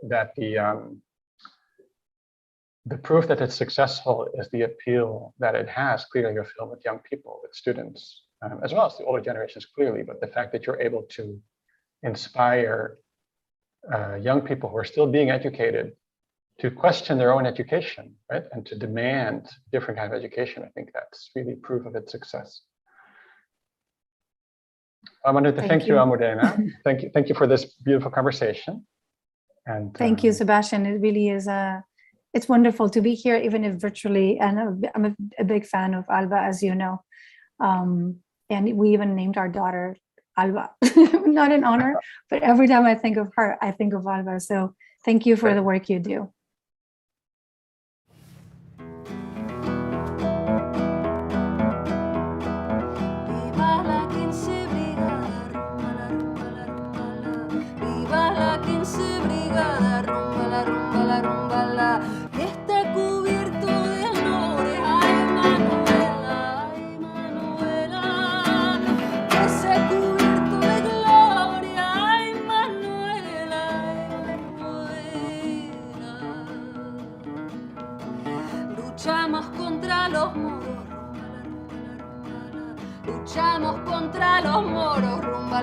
the proof that it's successful is the appeal that it has, clearly, your film with young people, with students, as well as the older generations, clearly, but the fact that you're able to inspire young people who are still being educated to question their own education, right? And to demand different kind of education, I think that's really proof of its success. I wanted to thank you, Almudena. Thank you for this beautiful conversation. And
thank you, Sebastian. It really is it's wonderful to be here, even if virtually. And I'm a big fan of Alba, as you know. And we even named our daughter Alba, not in honor, but every time I think of her, I think of Alba. So thank you for the work you do.
Está cubierto de honores, ay Manuela, ese cubierto de gloria, ay Manuela, luchamos contra los moros, luchamos contra los moros, rumba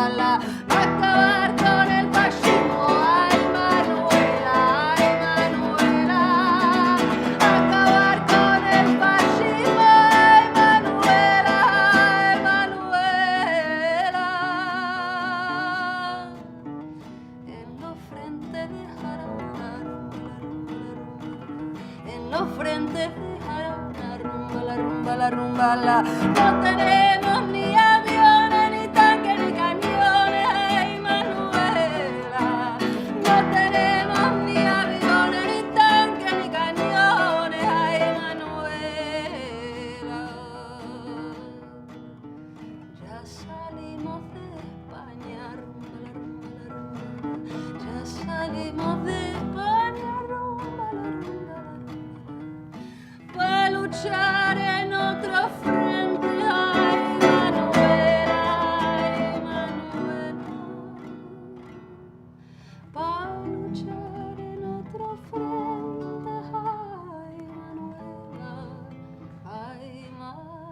la, acabar con el fascismo, ay Manuela. No tenemos ni aviones, ni tanques, ni cañones, ay Manuela. No tenemos ni aviones, ni tanques, ni cañones, ay Manuela. Ya salimos de España, ya salimos de España, para luchar en otro frente, ay Manuela, para luchar en otro frente, ay Manuela, ay Manuela.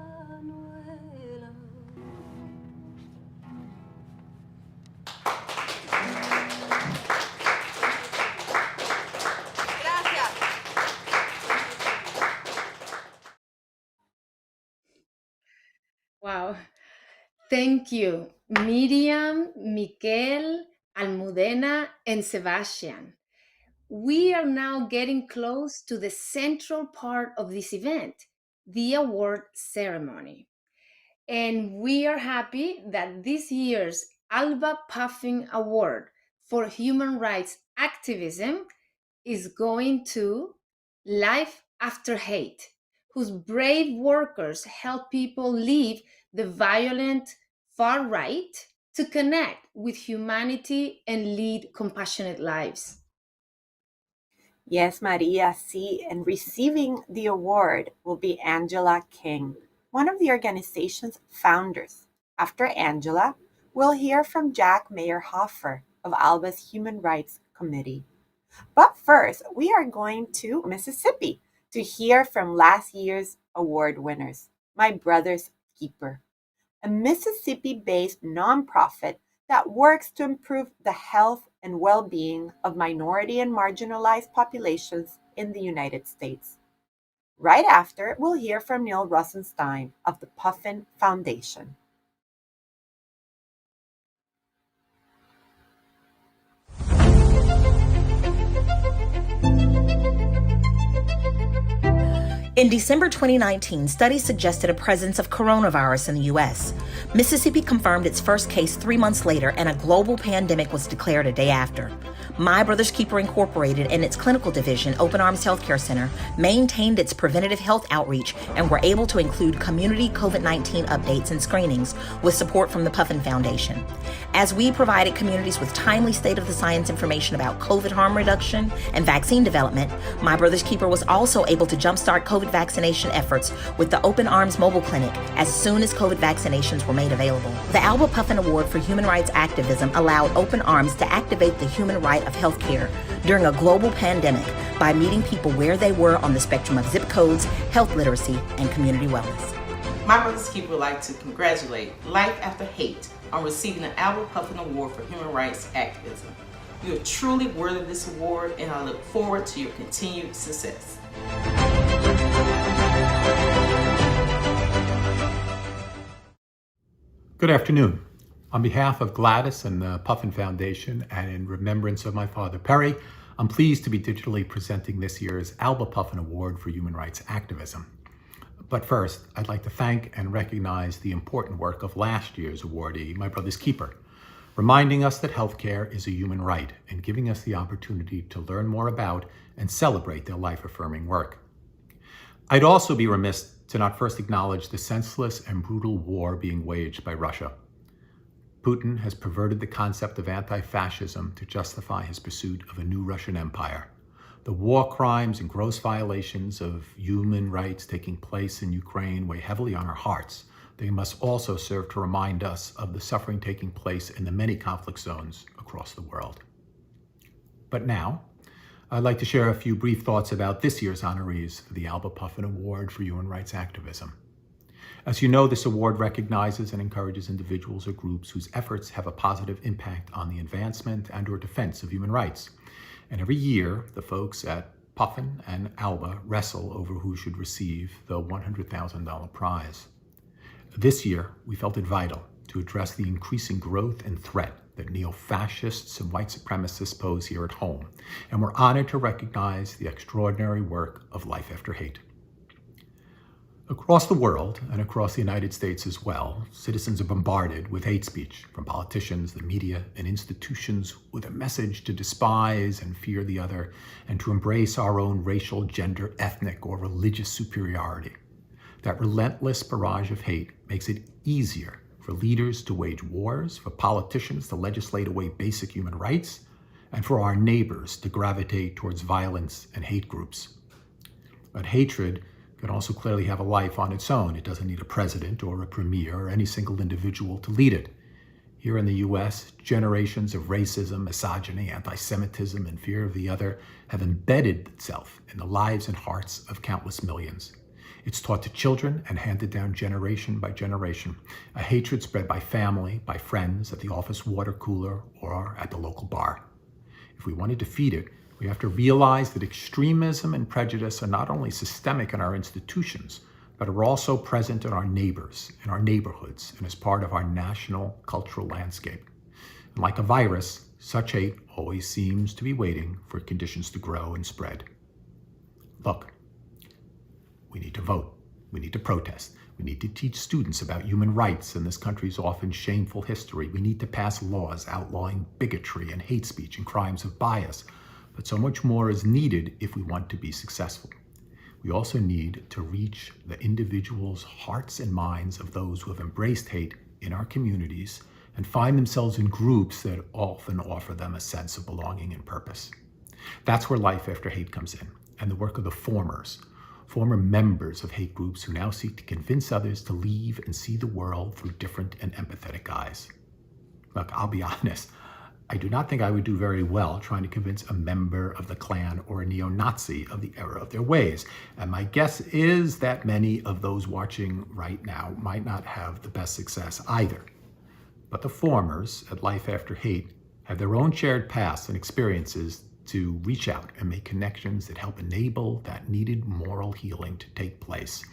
Wow. Thank you, Miriam, Miquel, Almudena, and Sebastian. We are now getting close to the central part of this event, the award ceremony. And we are happy that this year's Alba-Puffin Award for Human Rights Activism is going to Life After Hate, whose brave workers help people leave the violent far right to connect with humanity and lead compassionate lives.
Yes, Maria, see, and receiving the award will be Angela King, one of the organization's founders. After Angela, we'll hear from Jack Mayer-Hoffer of Alba's Human Rights Committee. But first, we are going to Mississippi to hear from last year's award winners, My Brother's Keeper, a Mississippi-based nonprofit that works to improve the health and well-being of minority and marginalized populations in the United States. Right after, we'll hear from Neil Rosenstein of the Puffin Foundation.
In December 2019, studies suggested a presence of coronavirus in the U.S. Mississippi confirmed its first case 3 months later, and a global pandemic was declared a day after. My Brother's Keeper Incorporated and its clinical division, Open Arms Healthcare Center, maintained its preventative health outreach and were able to include community COVID-19 updates and screenings with support from the Puffin Foundation. As we provided communities with timely state-of-the-science information about COVID harm reduction and vaccine development, My Brother's Keeper was also able to jumpstart COVID vaccination efforts with the Open Arms Mobile Clinic as soon as COVID vaccinations were made available. The Alba-Puffin Award for Human Rights Activism allowed Open Arms to activate the human right of healthcare during a global pandemic by meeting people where they were on the spectrum of zip codes, health literacy, and community wellness.
My Brother's Keeper would like to congratulate Life After Hate on receiving an Alba-Puffin Award for Human Rights Activism. You are truly worthy of this award, and I look forward to your continued success.
Good afternoon. On behalf of Gladys and the Puffin Foundation, and in remembrance of my father Perry, I'm pleased to be digitally presenting this year's Alba-Puffin Award for Human Rights Activism. But first, I'd like to thank and recognize the important work of last year's awardee, My Brother's Keeper, reminding us that healthcare is a human right and giving us the opportunity to learn more about and celebrate their life-affirming work. I'd also be remiss to not first acknowledge the senseless and brutal war being waged by Russia. Putin has perverted the concept of anti-fascism to justify his pursuit of a new Russian empire. The war crimes and gross violations of human rights taking place in Ukraine weigh heavily on our hearts. They must also serve to remind us of the suffering taking place in the many conflict zones across the world. But now, I'd like to share a few brief thoughts about this year's honorees for the Alba-Puffin Award for Human Rights Activism. As you know, this award recognizes and encourages individuals or groups whose efforts have a positive impact on the advancement and/or defense of human rights. And every year, the folks at Puffin and Alba wrestle over who should receive the $100,000 prize. This year, we felt it vital to address the increasing growth and threat that neo-fascists and white supremacists pose here at home, and we're honored to recognize the extraordinary work of Life After Hate. Across the world, and across the United States as well, citizens are bombarded with hate speech from politicians, the media, and institutions with a message to despise and fear the other, and to embrace our own racial, gender, ethnic, or religious superiority. That relentless barrage of hate makes it easier for leaders to wage wars, for politicians to legislate away basic human rights, and for our neighbors to gravitate towards violence and hate groups. But hatred can also clearly have a life on its own. It doesn't need a president or a premier or any single individual to lead it. Here in the US, generations of racism, misogyny, anti-Semitism, and fear of the other have embedded itself in the lives and hearts of countless millions. It's taught to children and handed down generation by generation, a hatred spread by family, by friends, at the office water cooler, or at the local bar. If we want to defeat it, we have to realize that extremism and prejudice are not only systemic in our institutions, but are also present in our neighbors, in our neighborhoods, and as part of our national cultural landscape. And like a virus, such hate always seems to be waiting for conditions to grow and spread. Look, we need to vote. We need to protest. We need to teach students about human rights and this country's often shameful history. We need to pass laws outlawing bigotry and hate speech and crimes of bias. But so much more is needed if we want to be successful. We also need to reach the individuals' hearts and minds of those who have embraced hate in our communities and find themselves in groups that often offer them a sense of belonging and purpose. That's where Life After Hate comes in, and the work of the former members of hate groups who now seek to convince others to leave and see the world through different and empathetic eyes. Look, I'll be honest, I do not think I would do very well trying to convince a member of the Klan or a neo-Nazi of the error of their ways. And my guess is that many of those watching right now might not have the best success either. But the formers at Life After Hate have their own shared pasts and experiences to reach out and make connections that help enable that needed moral healing to take place.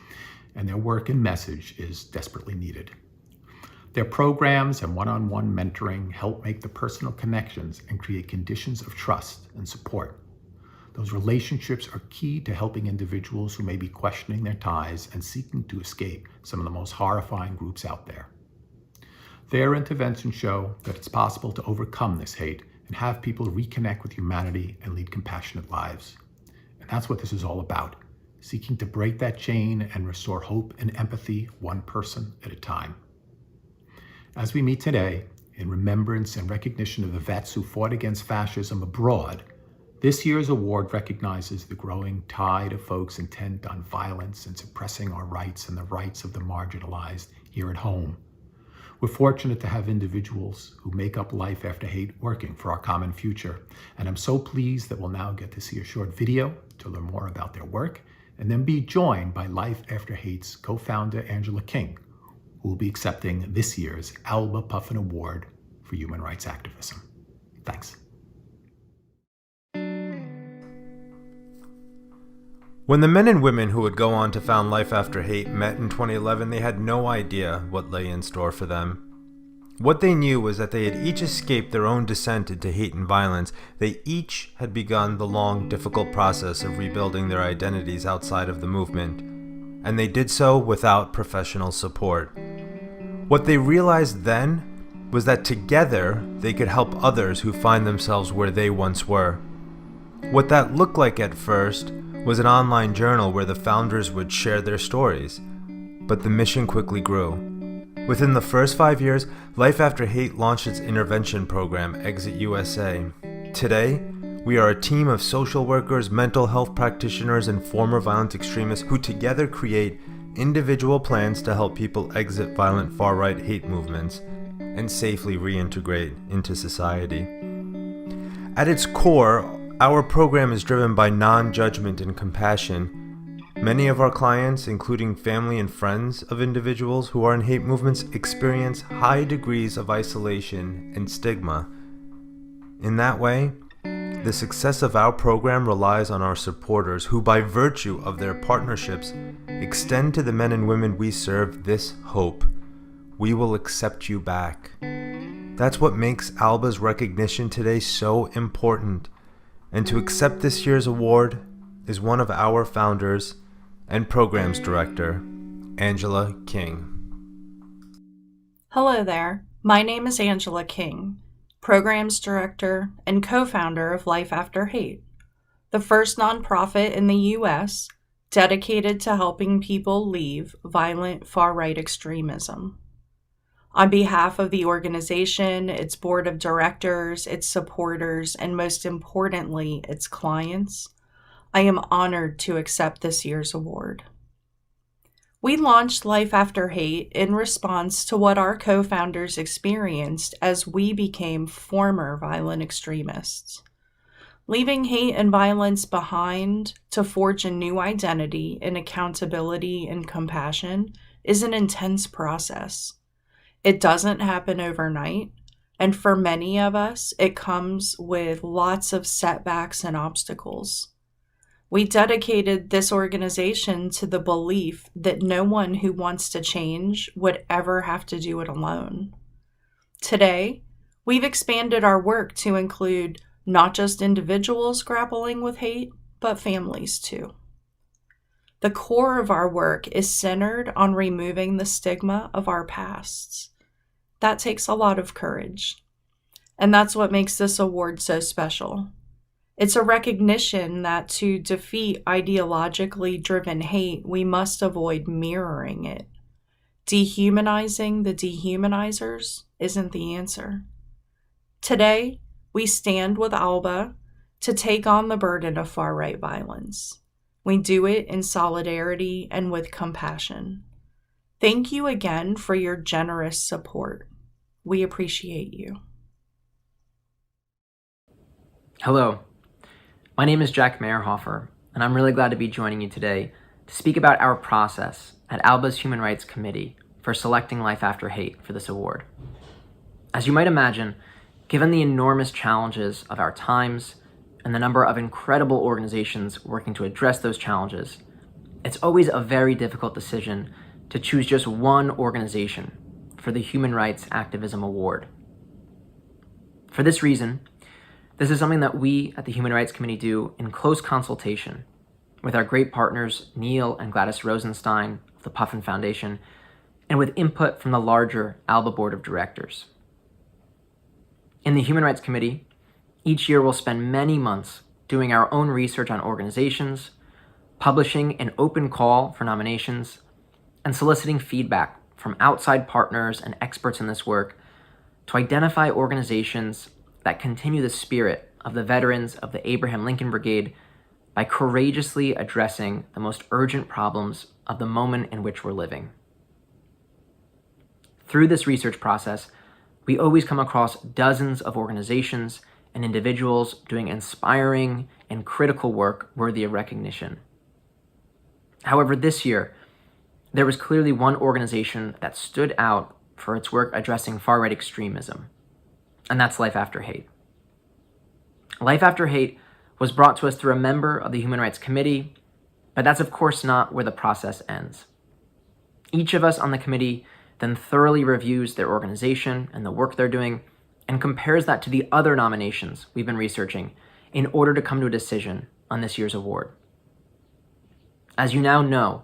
And their work and message is desperately needed. Their programs and one-on-one mentoring help make the personal connections and create conditions of trust and support. Those relationships are key to helping individuals who may be questioning their ties and seeking to escape some of the most horrifying groups out there. Their interventions show that it's possible to overcome this hate and have people reconnect with humanity and lead compassionate lives. And that's what this is all about, seeking to break that chain and restore hope and empathy one person at a time. As we meet today, in remembrance and recognition of the vets who fought against fascism abroad, this year's award recognizes the growing tide of folks intent on violence and suppressing our rights and the rights of the marginalized here at home. We're fortunate to have individuals who make up Life After Hate working for our common future, and I'm so pleased that we'll now get to see a short video to learn more about their work, and then be joined by Life After Hate's co-founder Angela King, who will be accepting this year's Alba-Puffin Award for Human Rights Activism. Thanks.
When the men and women who would go on to found Life After Hate met in 2011, they had no idea what lay in store for them. What they knew was that they had each escaped their own descent into hate and violence. They each had begun the long, difficult process of rebuilding their identities outside of the movement, and they did so without professional support. What they realized then was that together they could help others who find themselves where they once were. What that looked like at first was an online journal where the founders would share their stories, but the mission quickly grew. Within the first 5 years, Life After Hate launched its intervention program, Exit USA. Today, we are a team of social workers, mental health practitioners, and former violent extremists who together create individual plans to help people exit violent far-right hate movements and safely reintegrate into society. At its core, our program is driven by non-judgment and compassion. Many of our clients, including family and friends of individuals who are in hate movements, experience high degrees of isolation and stigma. In that way, the success of our program relies on our supporters who, by virtue of their partnerships, extend to the men and women we serve this hope: we will accept you back. That's what makes Alba's recognition today so important. And to accept this year's award is one of our founders and programs director, Angela King.
Hello there. My name is Angela King, programs director and co-founder of Life After Hate, the first nonprofit in the U.S. dedicated to helping people leave violent far-right extremism. On behalf of the organization, its board of directors, its supporters, and most importantly, its clients, I am honored to accept this year's award. We launched Life After Hate in response to what our co-founders experienced as we became former violent extremists. Leaving hate and violence behind to forge a new identity in accountability and compassion is an intense process. It doesn't happen overnight, and for many of us, it comes with lots of setbacks and obstacles. We dedicated this organization to the belief that no one who wants to change would ever have to do it alone. Today, we've expanded our work to include not just individuals grappling with hate, but families too. The core of our work is centered on removing the stigma of our pasts. That takes a lot of courage. And that's what makes this award so special. It's a recognition that to defeat ideologically driven hate, we must avoid mirroring it. Dehumanizing the dehumanizers isn't the answer. Today, we stand with Alba to take on the burden of far-right violence. We do it in solidarity and with compassion. Thank you again for your generous support. We appreciate you.
Hello, my name is Jack Meyerhofer, and I'm really glad to be joining you today to speak about our process at Alba's Human Rights Committee for selecting Life After Hate for this award. As you might imagine, given the enormous challenges of our times and the number of incredible organizations working to address those challenges, it's always a very difficult decision to choose just one organization for the Human Rights Activism Award. For this reason, this is something that we at the Human Rights Committee do in close consultation with our great partners Neil and Gladys Rosenstein of the Puffin Foundation, and with input from the larger Alba Board of Directors. In the Human Rights Committee, each year we'll spend many months doing our own research on organizations, publishing an open call for nominations, and soliciting feedback from outside partners and experts in this work to identify organizations that continue the spirit of the veterans of the Abraham Lincoln Brigade by courageously addressing the most urgent problems of the moment in which we're living. Through this research process, we always come across dozens of organizations and individuals doing inspiring and critical work worthy of recognition. However, this year, there was clearly one organization that stood out for its work addressing far-right extremism, and that's Life After Hate. Life After Hate was brought to us through a member of the Human Rights Committee, but that's of course not where the process ends. Each of us on the committee then thoroughly reviews their organization and the work they're doing and compares that to the other nominations we've been researching in order to come to a decision on this year's award. As you now know,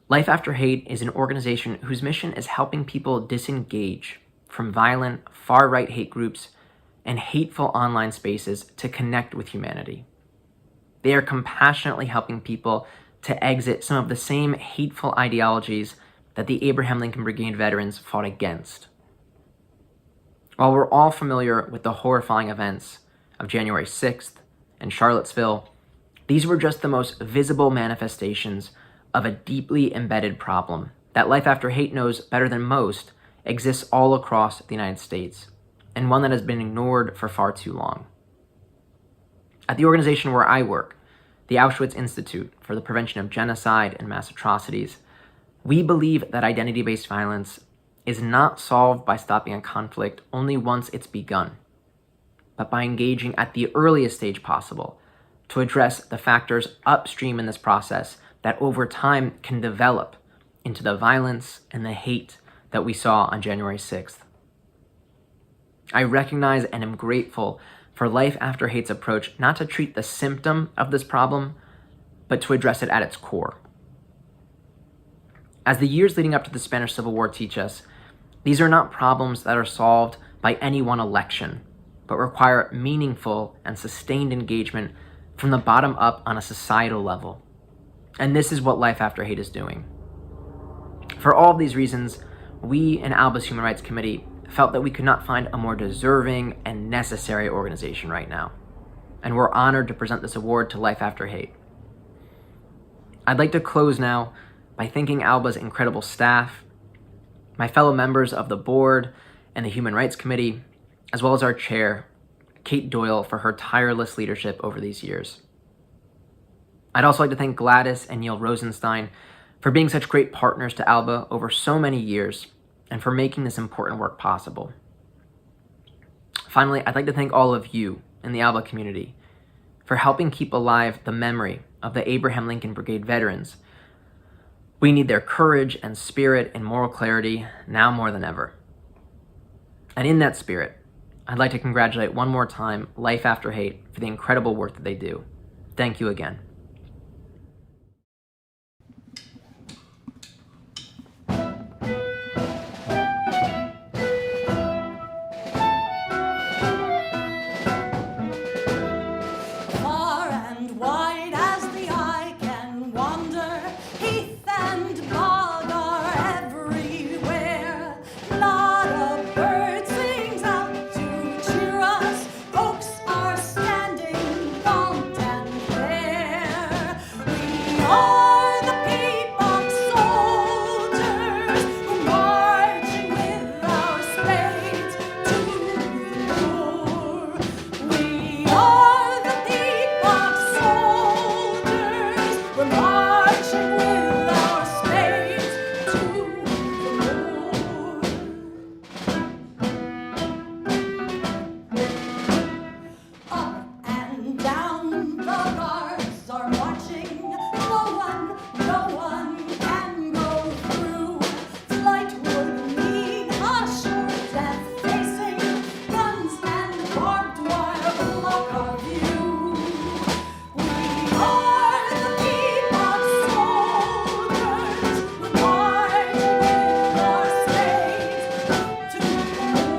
Life After Hate is an organization whose mission is helping people disengage from violent, far-right hate groups and hateful online spaces to connect with humanity. They are compassionately helping people to exit some of the same hateful ideologies that the Abraham Lincoln Brigade veterans fought against. While we're all familiar with the horrifying events of January 6th and Charlottesville, these were just the most visible manifestations of a deeply embedded problem that Life After Hate knows better than most exists all across the United States, and one that has been ignored for far too long. At the organization where I work, the Auschwitz Institute for the Prevention of Genocide and Mass Atrocities, we believe that identity-based violence is not solved by stopping a conflict only once it's begun, but by engaging at the earliest stage possible to address the factors upstream in this process that over time can develop into the violence and the hate that we saw on January 6th. I recognize and am grateful for Life After Hate's approach not to treat the symptom of this problem, but to address it at its core. As the years leading up to the Spanish Civil War teach us, these are not problems that are solved by any one election, but require meaningful and sustained engagement from the bottom up on a societal level. And this is what Life After Hate is doing. For all of these reasons, we in Alba's Human Rights Committee felt that we could not find a more deserving and necessary organization right now, and we're honored to present this award to Life After Hate. I'd like to close now by thanking Alba's incredible staff, my fellow members of the board and the Human Rights Committee, as well as our chair, Kate Doyle, for her tireless leadership over these years. I'd also like to thank Gladys and Neil Rosenstein for being such great partners to Alba over so many years and for making this important work possible. Finally, I'd like to thank all of you in the Alba community for helping keep alive the memory of the Abraham Lincoln Brigade veterans. We need their courage and spirit and moral clarity now more than ever. And in that spirit, I'd like to congratulate one more time Life After Hate for the incredible work that they do. Thank you again.
Far and wide as the eye can wander, heath and bog are everywhere. Not a bird sings out to cheer us. Oaks are standing gaunt and bare. We are the peacock soldiers who marching with our spades to the war. We are the peacock soldiers. We're marching with our spades to the war. Up and down the guards are marching. No one can go through. Flight would mean a sure death facing. Guns and barbed wire block our view. We are the peacock soldiers. We're marching with our spades to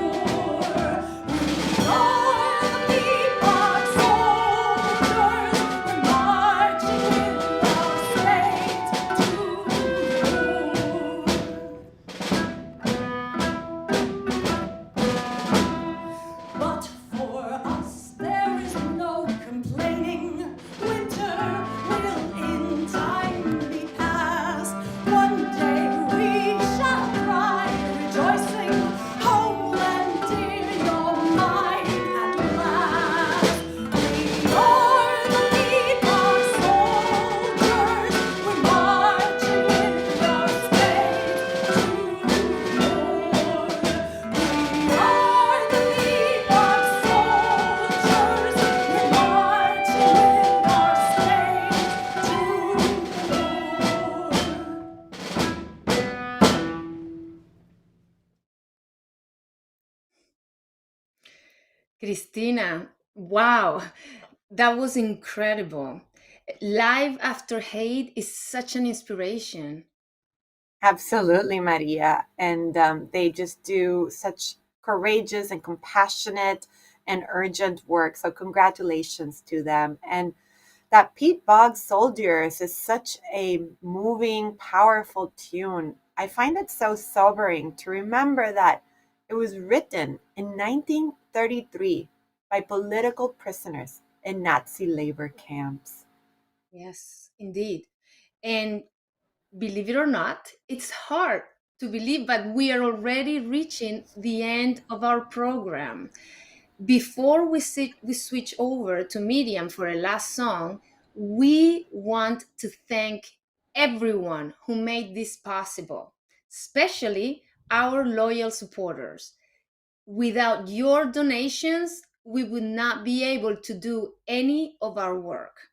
war. We are the peacock soldiers. We're marching with our spades to war. But for us there is no complaining. Winter will in time be past. One day we shall cry rejoicing, homeland dear, you're mine at last. We are the peacock soldiers. We're marching with our spades to war. We are the peacock soldiers. We're marching with our spades to war.
Cristina, wow, that was incredible. Life After Hate is such an inspiration.
Absolutely, Maria. And they just do such courageous and compassionate and urgent work. So, congratulations to them. And that Pete Boggs Soldiers is such a moving, powerful tune. I find it so sobering to remember that it was written in 1933 by political prisoners in Nazi labor camps.
Yes, indeed. And believe it or not, it's hard to believe, but we are already reaching the end of our program. Before we switch over to Miriam for a last song, we want to thank everyone who made this possible, especially our loyal supporters. Without your donations, we would not be able to do any of our work.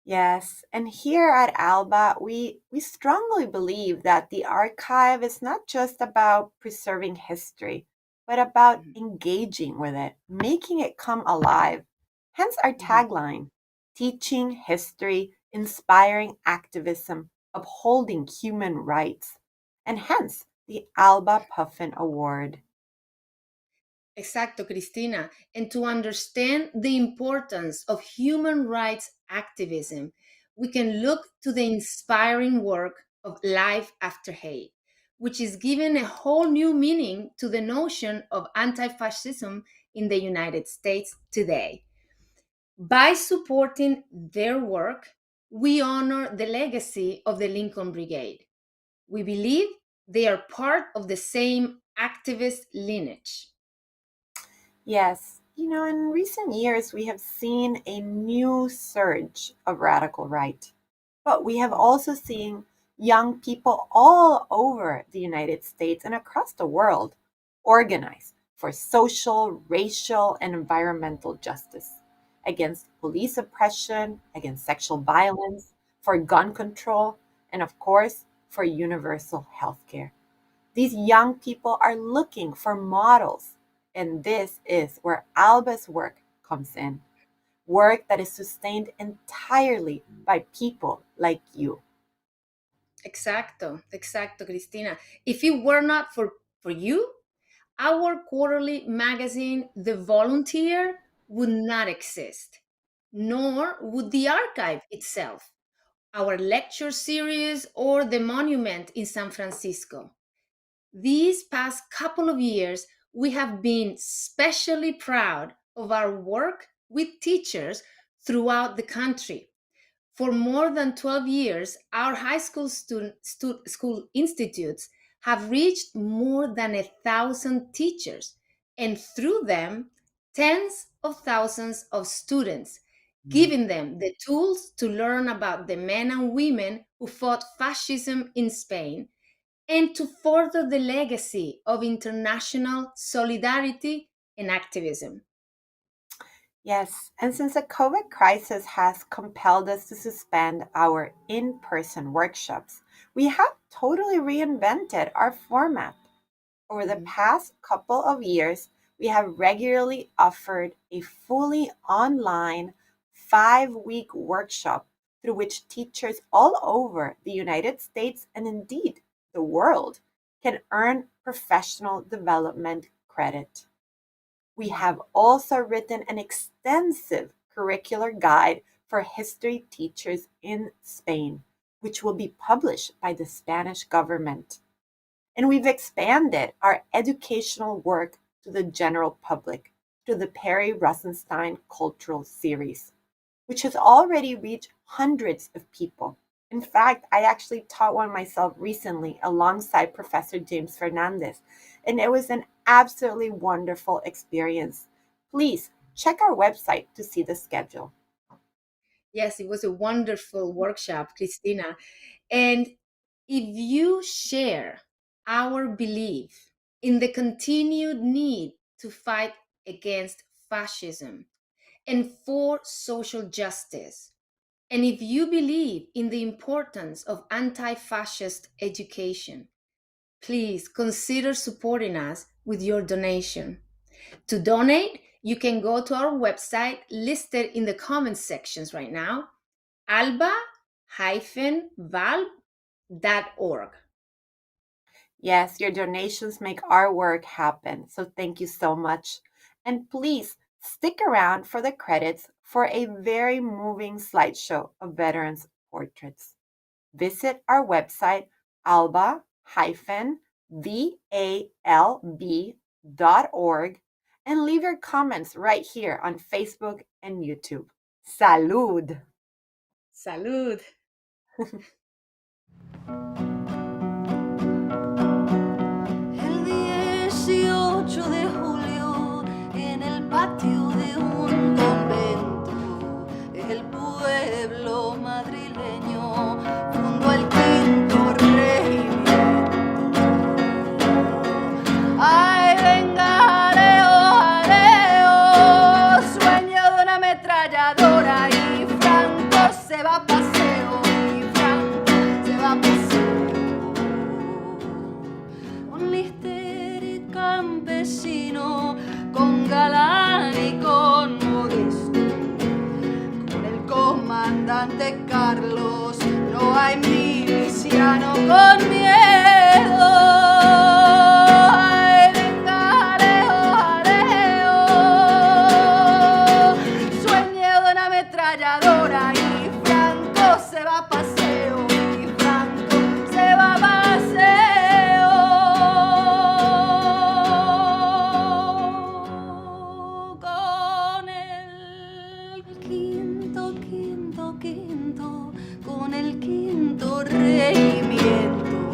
Yes, and here at Alba, we strongly believe that the archive is not just about preserving history, but about engaging with it, making it come alive. Hence our tagline, teaching history, inspiring activism, upholding human rights, and hence the Alba-Puffin Award.
Exacto, Cristina. And to understand the importance of human rights activism, we can look to the inspiring work of Life After Hate, which is giving a whole new meaning to the notion of anti fascism in the United States today. By supporting their work, we honor the legacy of the Lincoln Brigade. We believe they are part of the same activist lineage.
Yes, in recent years, we have seen a new surge of radical right, but we have also seen young people all over the United States and across the world organize for social, racial, and environmental justice. against police oppression, against sexual violence, for gun control, and of course, for universal health care. These young people are looking for models, and this is where Alba's work comes in. Work that is sustained entirely by people like you.
Exacto, exacto, Cristina. If it were not for you, our quarterly magazine, The Volunteer, would not exist, nor would the archive itself, our lecture series, or the monument in San Francisco. These past couple of years, we have been specially proud of our work with teachers throughout the country. For more than 12 years, our high school school institutes have reached more than 1,000 teachers, and through them, tens of thousands of students, giving them the tools to learn about the men and women who fought fascism in Spain and to further the legacy of international solidarity and activism.
Yes, and since the COVID crisis has compelled us to suspend our in person workshops, we have totally reinvented our format. Over the past couple of years, we have regularly offered a fully online 5-week workshop through which teachers all over the United States and indeed the world can earn professional development credit. We have also written an extensive curricular guide for history teachers in Spain, which will be published by the Spanish government. And we've expanded our educational work to the general public through the Perry Rosenstein Cultural Series, which has already reached hundreds of people. In fact, I actually taught one myself recently alongside Professor James Fernandez, and it was an absolutely wonderful experience. Please check our website to see the schedule.
Yes, it was a wonderful workshop, Christina. And if you share our belief in the continued need to fight against fascism and for social justice, and if you believe in the importance of anti fascist education, please consider supporting us with your donation. To donate, you can go to our website listed in the comments sections right now, alba-valve.org.
Yes, your donations make our work happen, so thank you so much. And please stick around for the credits for a very moving slideshow of veterans' portraits. Visit our website, alba-valb.org, and leave your comments right here on Facebook and YouTube. Salud!
Salud!
El 18 de julio en el patio de un convento, el pueblo madrileño fundó el quinto regimiento. Ay, venga, jaleo, jaleo, sueño de una ametralladora y Franco se va a paseo, y Franco se va a paseo. Con Lister y campesino, con Galán y con Modesto, con el comandante Carlos, no hay miliciano con miedo. Ay, venga, jaleo, jaleo, sueño de una ametralladora y Franco se va a paseo, y Franco se va a paseo. Con el quinto, con el quinto regimiento,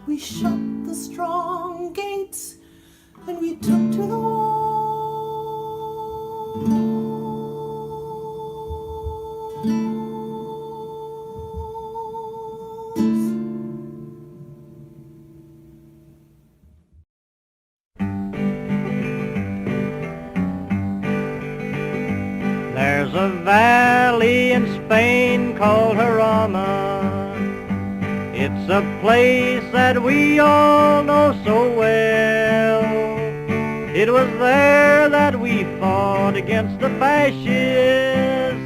We shut the strong gates and we took to the
There's a valley in Spain called Jarama. It's a place that we all know so well. It was there that we fought against the fascists.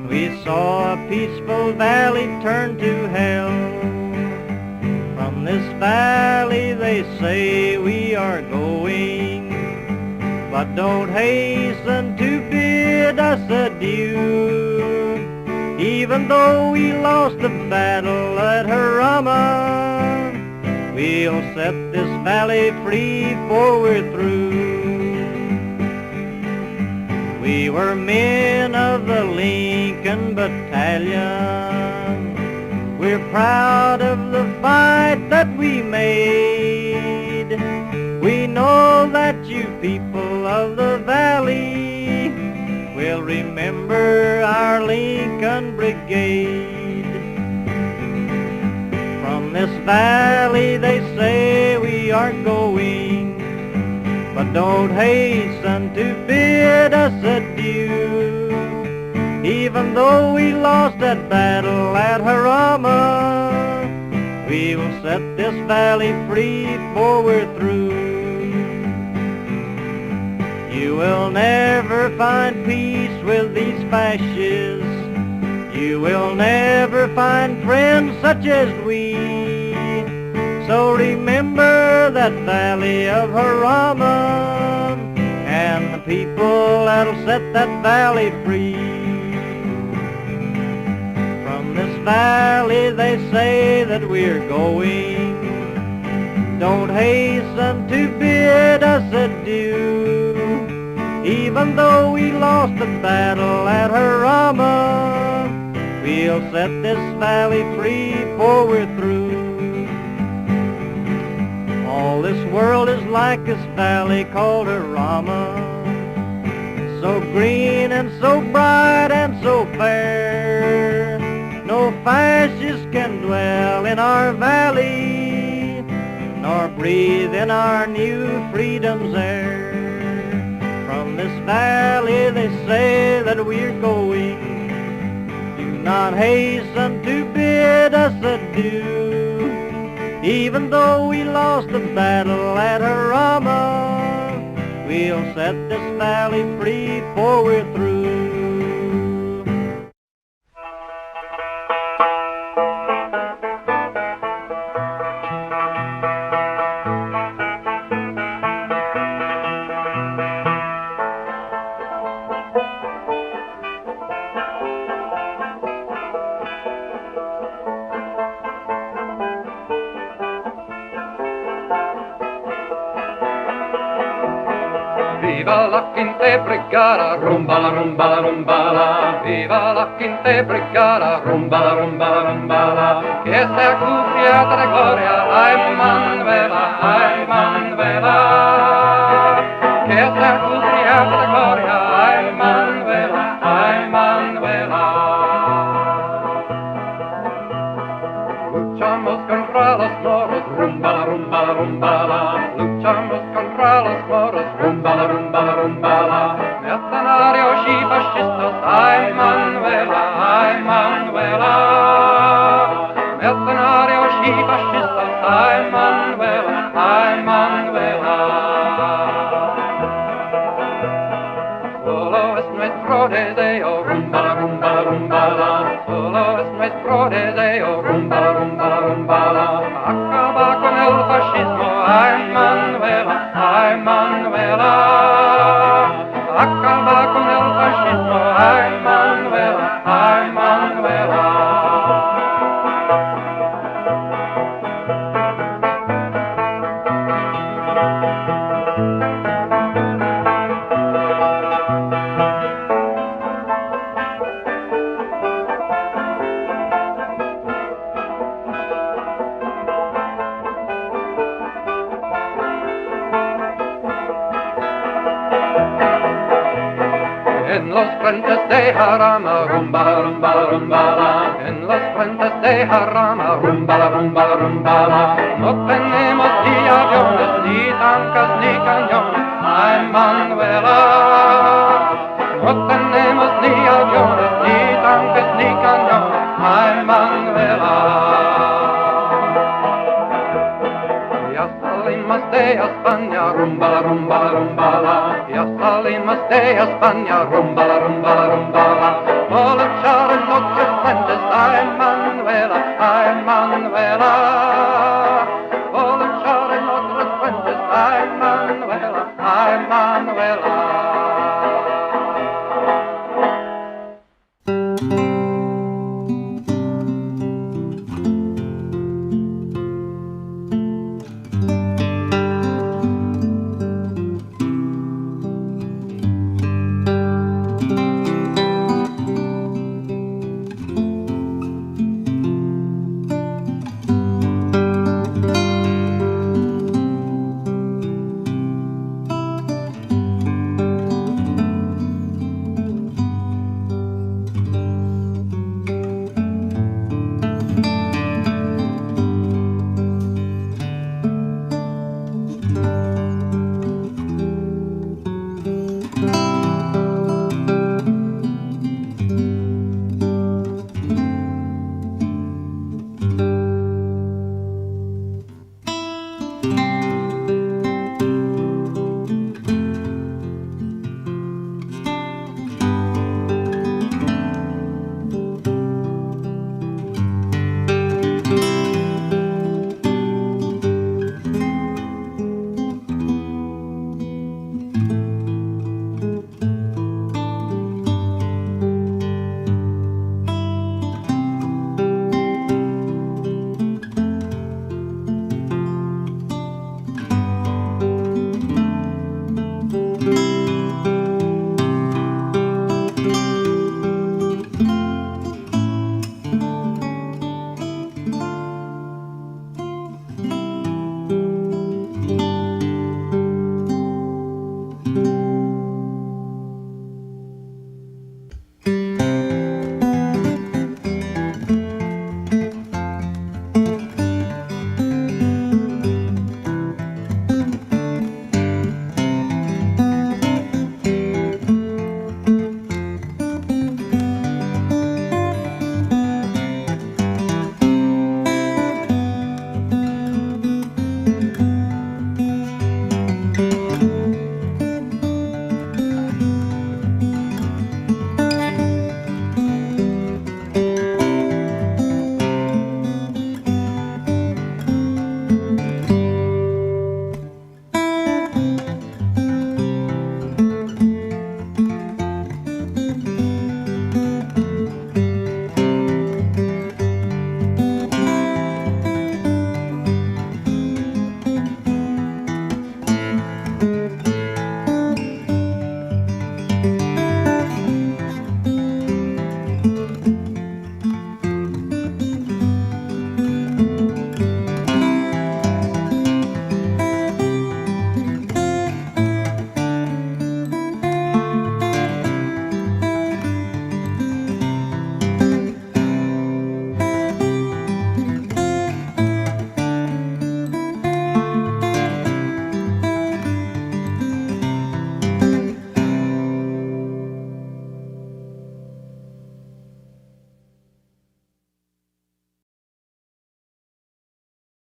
We saw a peaceful valley turn to hell. From this valley they say we are going, but don't hasten to bid us adieu. Even though we lost the battle at Jarama, we'll set this valley free for we're through. We were men of the Lincoln Battalion. We're proud of the fight that we made. We know that you people of the valley will remember our Lincoln Brigade. From this valley they say we are going, but don't hasten to bid us adieu. Even though we lost that battle at Jarama, we will set this valley free for we're through. You will never find peace with these fascists. You will never find friends such as we. So remember that valley of Jarama and the people that'll set that valley free. From this valley they say that we're going. Don't hasten to bid us adieu. Even though we lost the battle at Jarama, we'll set this valley free for we're through. All this world is like this valley called Jarama, so green and so bright and so fair. No fascist can dwell in our valley, nor breathe in our new freedom's air. From this valley they say that we're going. Do not hasten to bid us adieu. Even though we lost the battle at Jarama, we'll set this valley free for we're through.
Viva la quinta brigada, rumba la rumba la rumba la. Viva la quinta brigada, rumba la rumba la rumba la. Que sea cubierta de gloria, ay Manuela, ay Manuela. Que sea cubierta de gloria, ay Manuela, ay Manuela. Luchamos contra los moros, rumba la rumba la rumba la. Luchamos contra los moros, rumba la rumba la rumba la. Mercenarios y fascistas, ay Manuela, ay Manuela. Mercenarios y fascistas, ay Manuela, ay Manuela. Solo es nuestro deseo, rumba la rumba la rumba la. Solo es nuestro deseo, rumba la rumba la rumba la. Acaba con el fascismo, ay Manuela, ay Manuela. Acaba con el fascismo, ay Manuela, ay Manuela. en los frentes de Jarama, rumbala, rumbala, rumbala, en los frentes de Jarama, rumbala, rumbala, rumbala. No tenemos ni aviones, ni tanques, ni cañones, ay Manuela. No tenemos ni aviones, ni tanques, ni cañones, ay Manuela. Ya salimos de España, rumbala, rumbala, rumbala. Ya salimos de España, rumbala, rumbala, rumbala. Por luchar en noches